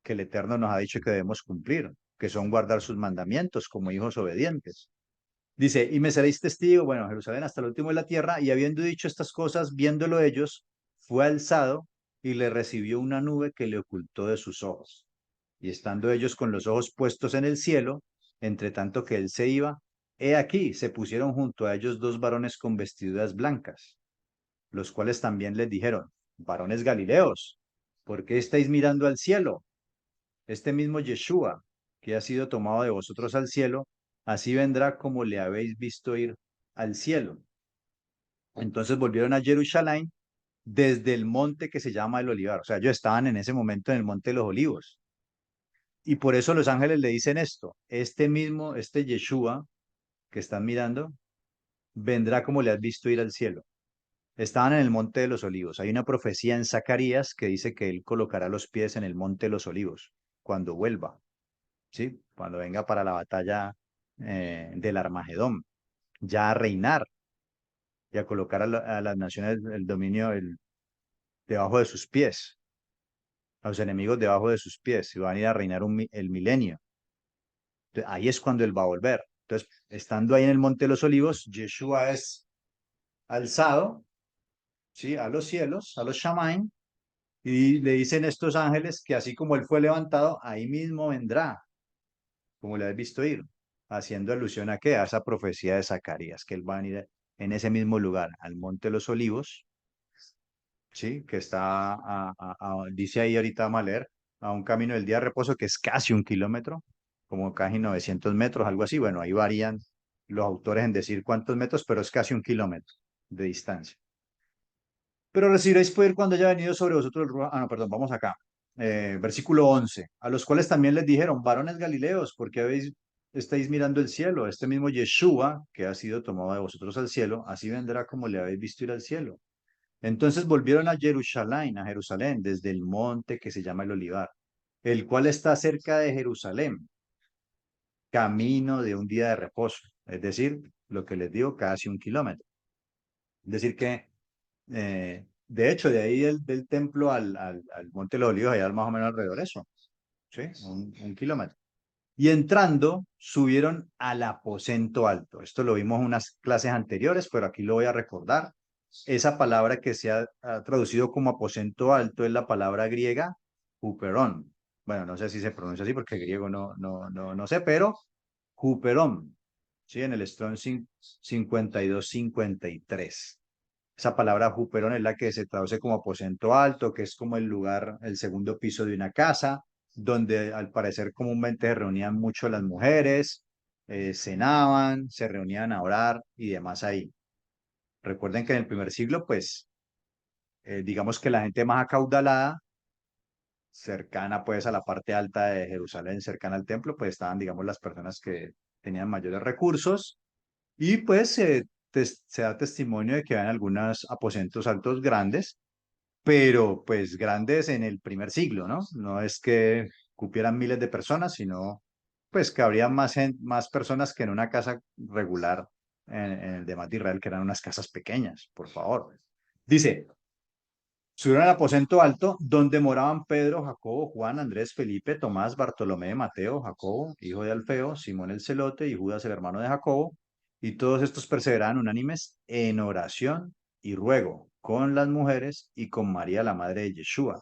que el Eterno nos ha dicho que debemos cumplir, que son guardar sus mandamientos como hijos obedientes. Dice, y me seréis testigo, bueno, Jerusalén hasta el último de la tierra, y habiendo dicho estas cosas, viéndolo ellos, fue alzado y le recibió una nube que le ocultó de sus ojos. Y estando ellos con los ojos puestos en el cielo, entre tanto que él se iba, he aquí, se pusieron junto a ellos dos varones con vestiduras blancas, los cuales también les dijeron, varones Galileos, ¿por qué estáis mirando al cielo? Este mismo Yeshua, que ha sido tomado de vosotros al cielo, así vendrá como le habéis visto ir al cielo. Entonces volvieron a Jerusalén desde el monte que se llama el Olivar. O sea, ellos estaban en ese momento en el monte de los Olivos. Y por eso los ángeles le dicen esto, este Yeshua que están mirando, vendrá como le has visto ir al cielo. Estaban en el Monte de los Olivos. Hay una profecía en Zacarías que dice que él colocará los pies en el Monte de los Olivos cuando vuelva, ¿sí? Cuando venga para la batalla del Armagedón, ya a reinar y a colocar a las naciones el dominio debajo de sus pies, a los enemigos debajo de sus pies, y van a ir a reinar el milenio. Entonces, ahí es cuando él va a volver. Entonces, estando ahí en el Monte de los Olivos, Yeshua es alzado, ¿sí? A los cielos, a los Shamaim. Y le dicen estos ángeles que así como él fue levantado, ahí mismo vendrá, como le has visto ir, haciendo alusión a qué, a esa profecía de Zacarías, que él va a venir en ese mismo lugar, al Monte de los Olivos, ¿sí? Que está, dice ahí ahorita vamos a leer, a un camino del día de reposo que es casi 1 kilómetro, como casi 900 metros, algo así. Bueno, ahí varían los autores en decir cuántos metros, pero es casi 1 kilómetro de distancia. Pero recibiréis poder cuando haya venido sobre vosotros el Ruach. Ah, no, perdón, vamos acá. Versículo 11. A los cuales también les dijeron, varones Galileos, ¿por qué estáis mirando el cielo? Este mismo Yeshua, que ha sido tomado de vosotros al cielo, así vendrá como le habéis visto ir al cielo. Entonces volvieron a Jerusalén, desde el monte que se llama el Olivar, el cual está cerca de Jerusalén, camino de un día de reposo. Es decir, lo que les digo, casi 1 kilómetro. Es decir, que de hecho, de ahí del templo al Monte de los Olivos, allá más o menos alrededor de eso, ¿sí? 1 kilómetro. Y entrando, subieron al aposento alto. Esto lo vimos en unas clases anteriores, pero aquí lo voy a recordar. Esa palabra que se ha traducido como aposento alto es la palabra griega huperón. Bueno, no sé si se pronuncia así porque griego no sé, pero huperón, ¿sí? En el Strong 52-53. Esa palabra Juperón es la que se traduce como aposento alto, que es como el lugar, el segundo piso de una casa, donde al parecer comúnmente se reunían mucho las mujeres, cenaban, se reunían a orar y demás ahí. Recuerden que en el primer siglo, pues, digamos que la gente más acaudalada, cercana pues a la parte alta de Jerusalén, cercana al templo, pues estaban, digamos, las personas que tenían mayores recursos y pues se da testimonio de que había algunos aposentos altos grandes, pero pues grandes en el primer siglo, ¿no? No es que cupieran miles de personas, sino pues que habría más personas que en una casa regular en el demás de Israel, que eran unas casas pequeñas, por favor. Dice, subieron al aposento alto donde moraban Pedro, Jacobo, Juan, Andrés, Felipe, Tomás, Bartolomé, Mateo, Jacobo, hijo de Alfeo, Simón el Celote y Judas el hermano de Jacobo. Y todos estos perseveraban unánimes en oración y ruego con las mujeres y con María, la madre de Yeshua,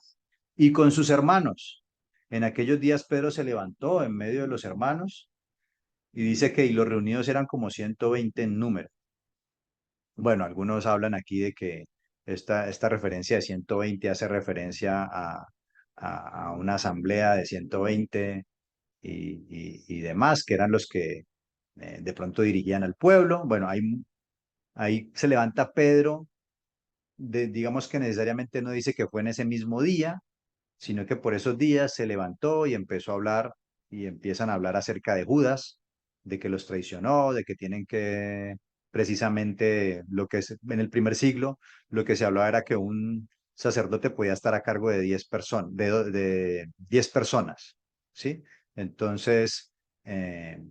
y con sus hermanos. En aquellos días Pedro se levantó en medio de los hermanos y dice que y los reunidos eran como 120 en número. Bueno, algunos hablan aquí de que esta referencia de 120 hace referencia a una asamblea de 120 y demás, que eran los que de pronto dirigían al pueblo. Bueno, ahí se levanta Pedro, digamos que necesariamente no dice que fue en ese mismo día, sino que por esos días se levantó y empezó a hablar y empiezan a hablar acerca de Judas, de que los traicionó, de que tienen que, precisamente lo que es en el primer siglo, lo que se hablaba era que un sacerdote podía estar a cargo de 10 personas, de 10 personas, ¿sí? Entonces, eh,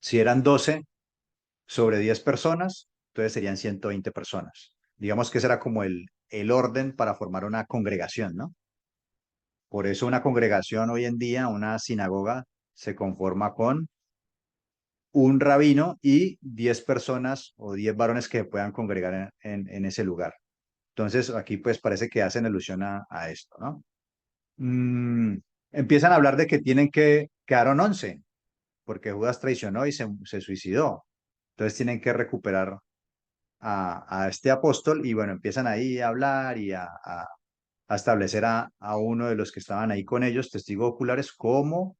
si eran 12 sobre 10 personas, entonces serían 120 personas. Digamos que ese era como el orden para formar una congregación, ¿no? Por eso una congregación hoy en día, una sinagoga, se conforma con un rabino y 10 personas o 10 varones que puedan congregar en ese lugar. Entonces aquí pues parece que hacen alusión a esto, ¿no? Mm, empiezan a hablar de que quedaron 11, porque Judas traicionó y se suicidó. Entonces tienen que recuperar a este apóstol y bueno, empiezan ahí a hablar y a establecer a uno de los que estaban ahí con ellos, testigos oculares, como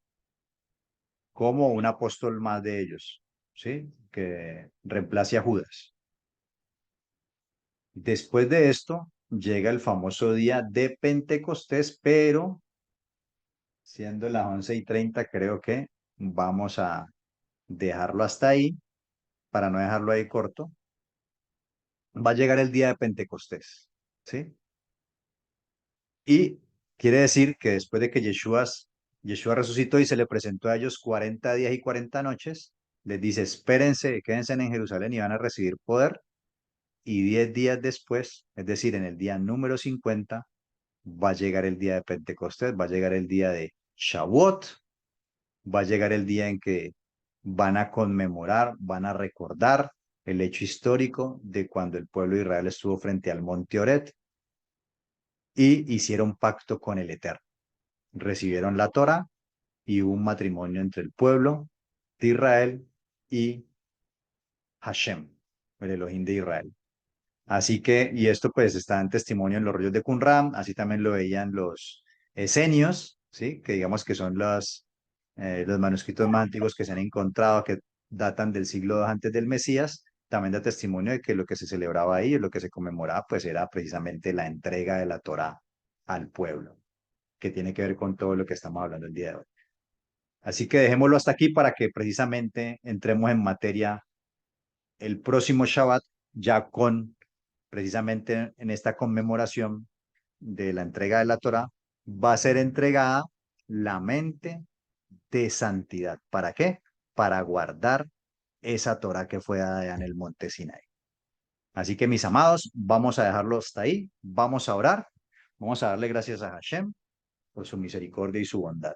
un apóstol más de ellos, ¿sí? Que reemplace a Judas. Después de esto, llega el famoso día de Pentecostés, pero siendo las 11:30, creo que vamos a dejarlo hasta ahí, para no dejarlo ahí corto. Va a llegar el día de Pentecostés, ¿sí? Y quiere decir que después de que Yeshua resucitó y se le presentó a ellos 40 días y 40 noches, les dice, espérense, quédense en Jerusalén y van a recibir poder. Y 10 días después, es decir, en el día número 50, va a llegar el día de Pentecostés, va a llegar el día de Shavuot, va a llegar el día en que van a conmemorar, van a recordar el hecho histórico de cuando el pueblo de Israel estuvo frente al monte Oret y hicieron pacto con el Eterno. Recibieron la Torá y hubo un matrimonio entre el pueblo de Israel y Hashem, el Elohim de Israel. Así que, y esto pues está en testimonio en los rollos de Qumran, así también lo veían los esenios, ¿sí? Que digamos que son los manuscritos más antiguos que se han encontrado, que datan del siglo II antes del Mesías, también da testimonio de que lo que se celebraba ahí, lo que se conmemoraba, pues era precisamente la entrega de la Torá al pueblo, que tiene que ver con todo lo que estamos hablando el día de hoy. Así que dejémoslo hasta aquí para que precisamente entremos en materia el próximo Shabbat, ya con precisamente en esta conmemoración de la entrega de la Torá, va a ser entregada la mente de santidad. ¿Para qué? Para guardar esa Torá que fue dada en el monte Sinai. Así que mis amados, vamos a dejarlo hasta ahí, vamos a orar, vamos a darle gracias a Hashem por su misericordia y su bondad.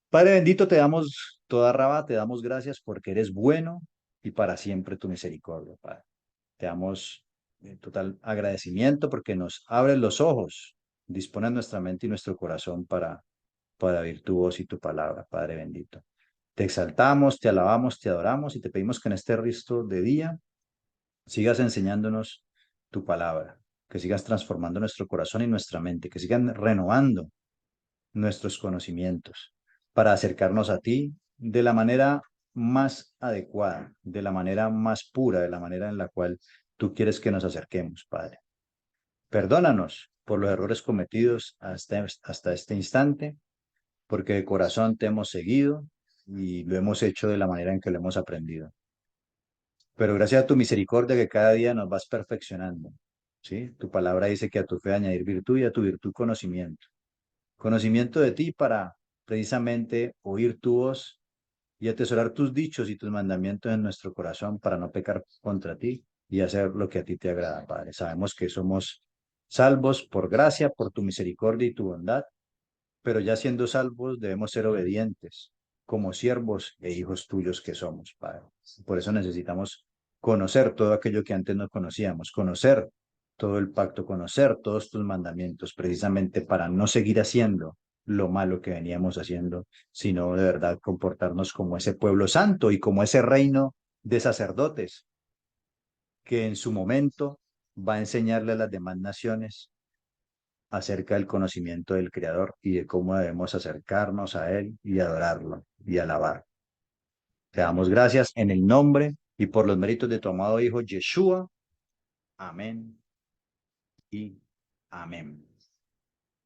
Padre bendito, te damos toda raba, te damos gracias porque eres bueno y para siempre tu misericordia, Padre. Te damos total agradecimiento porque nos abres los ojos, dispones nuestra mente y nuestro corazón para oír tu voz y tu palabra, Padre bendito. Te exaltamos, te alabamos, te adoramos y te pedimos que en este resto de día sigas enseñándonos tu palabra, que sigas transformando nuestro corazón y nuestra mente, que sigan renovando nuestros conocimientos para acercarnos a ti de la manera más adecuada, de la manera más pura, de la manera en la cual tú quieres que nos acerquemos, Padre. Perdónanos por los errores cometidos hasta este instante, porque de corazón te hemos seguido y lo hemos hecho de la manera en que lo hemos aprendido. Pero gracias a tu misericordia que cada día nos vas perfeccionando, ¿sí? Tu palabra dice que a tu fe añadir virtud y a tu virtud conocimiento. Conocimiento de ti para precisamente oír tu voz y atesorar tus dichos y tus mandamientos en nuestro corazón para no pecar contra ti y hacer lo que a ti te agrada, Padre. Sabemos que somos salvos por gracia, por tu misericordia y tu bondad, pero ya siendo salvos debemos ser obedientes como siervos e hijos tuyos que somos, Padre. Por eso necesitamos conocer todo aquello que antes no conocíamos, conocer todo el pacto, conocer todos tus mandamientos, precisamente para no seguir haciendo lo malo que veníamos haciendo, sino de verdad comportarnos como ese pueblo santo y como ese reino de sacerdotes que en su momento va a enseñarle a las demás naciones acerca del conocimiento del Creador y de cómo debemos acercarnos a Él y adorarlo y alabar. Te damos gracias en el nombre y por los méritos de tu amado Hijo Yeshua. Amén y amén.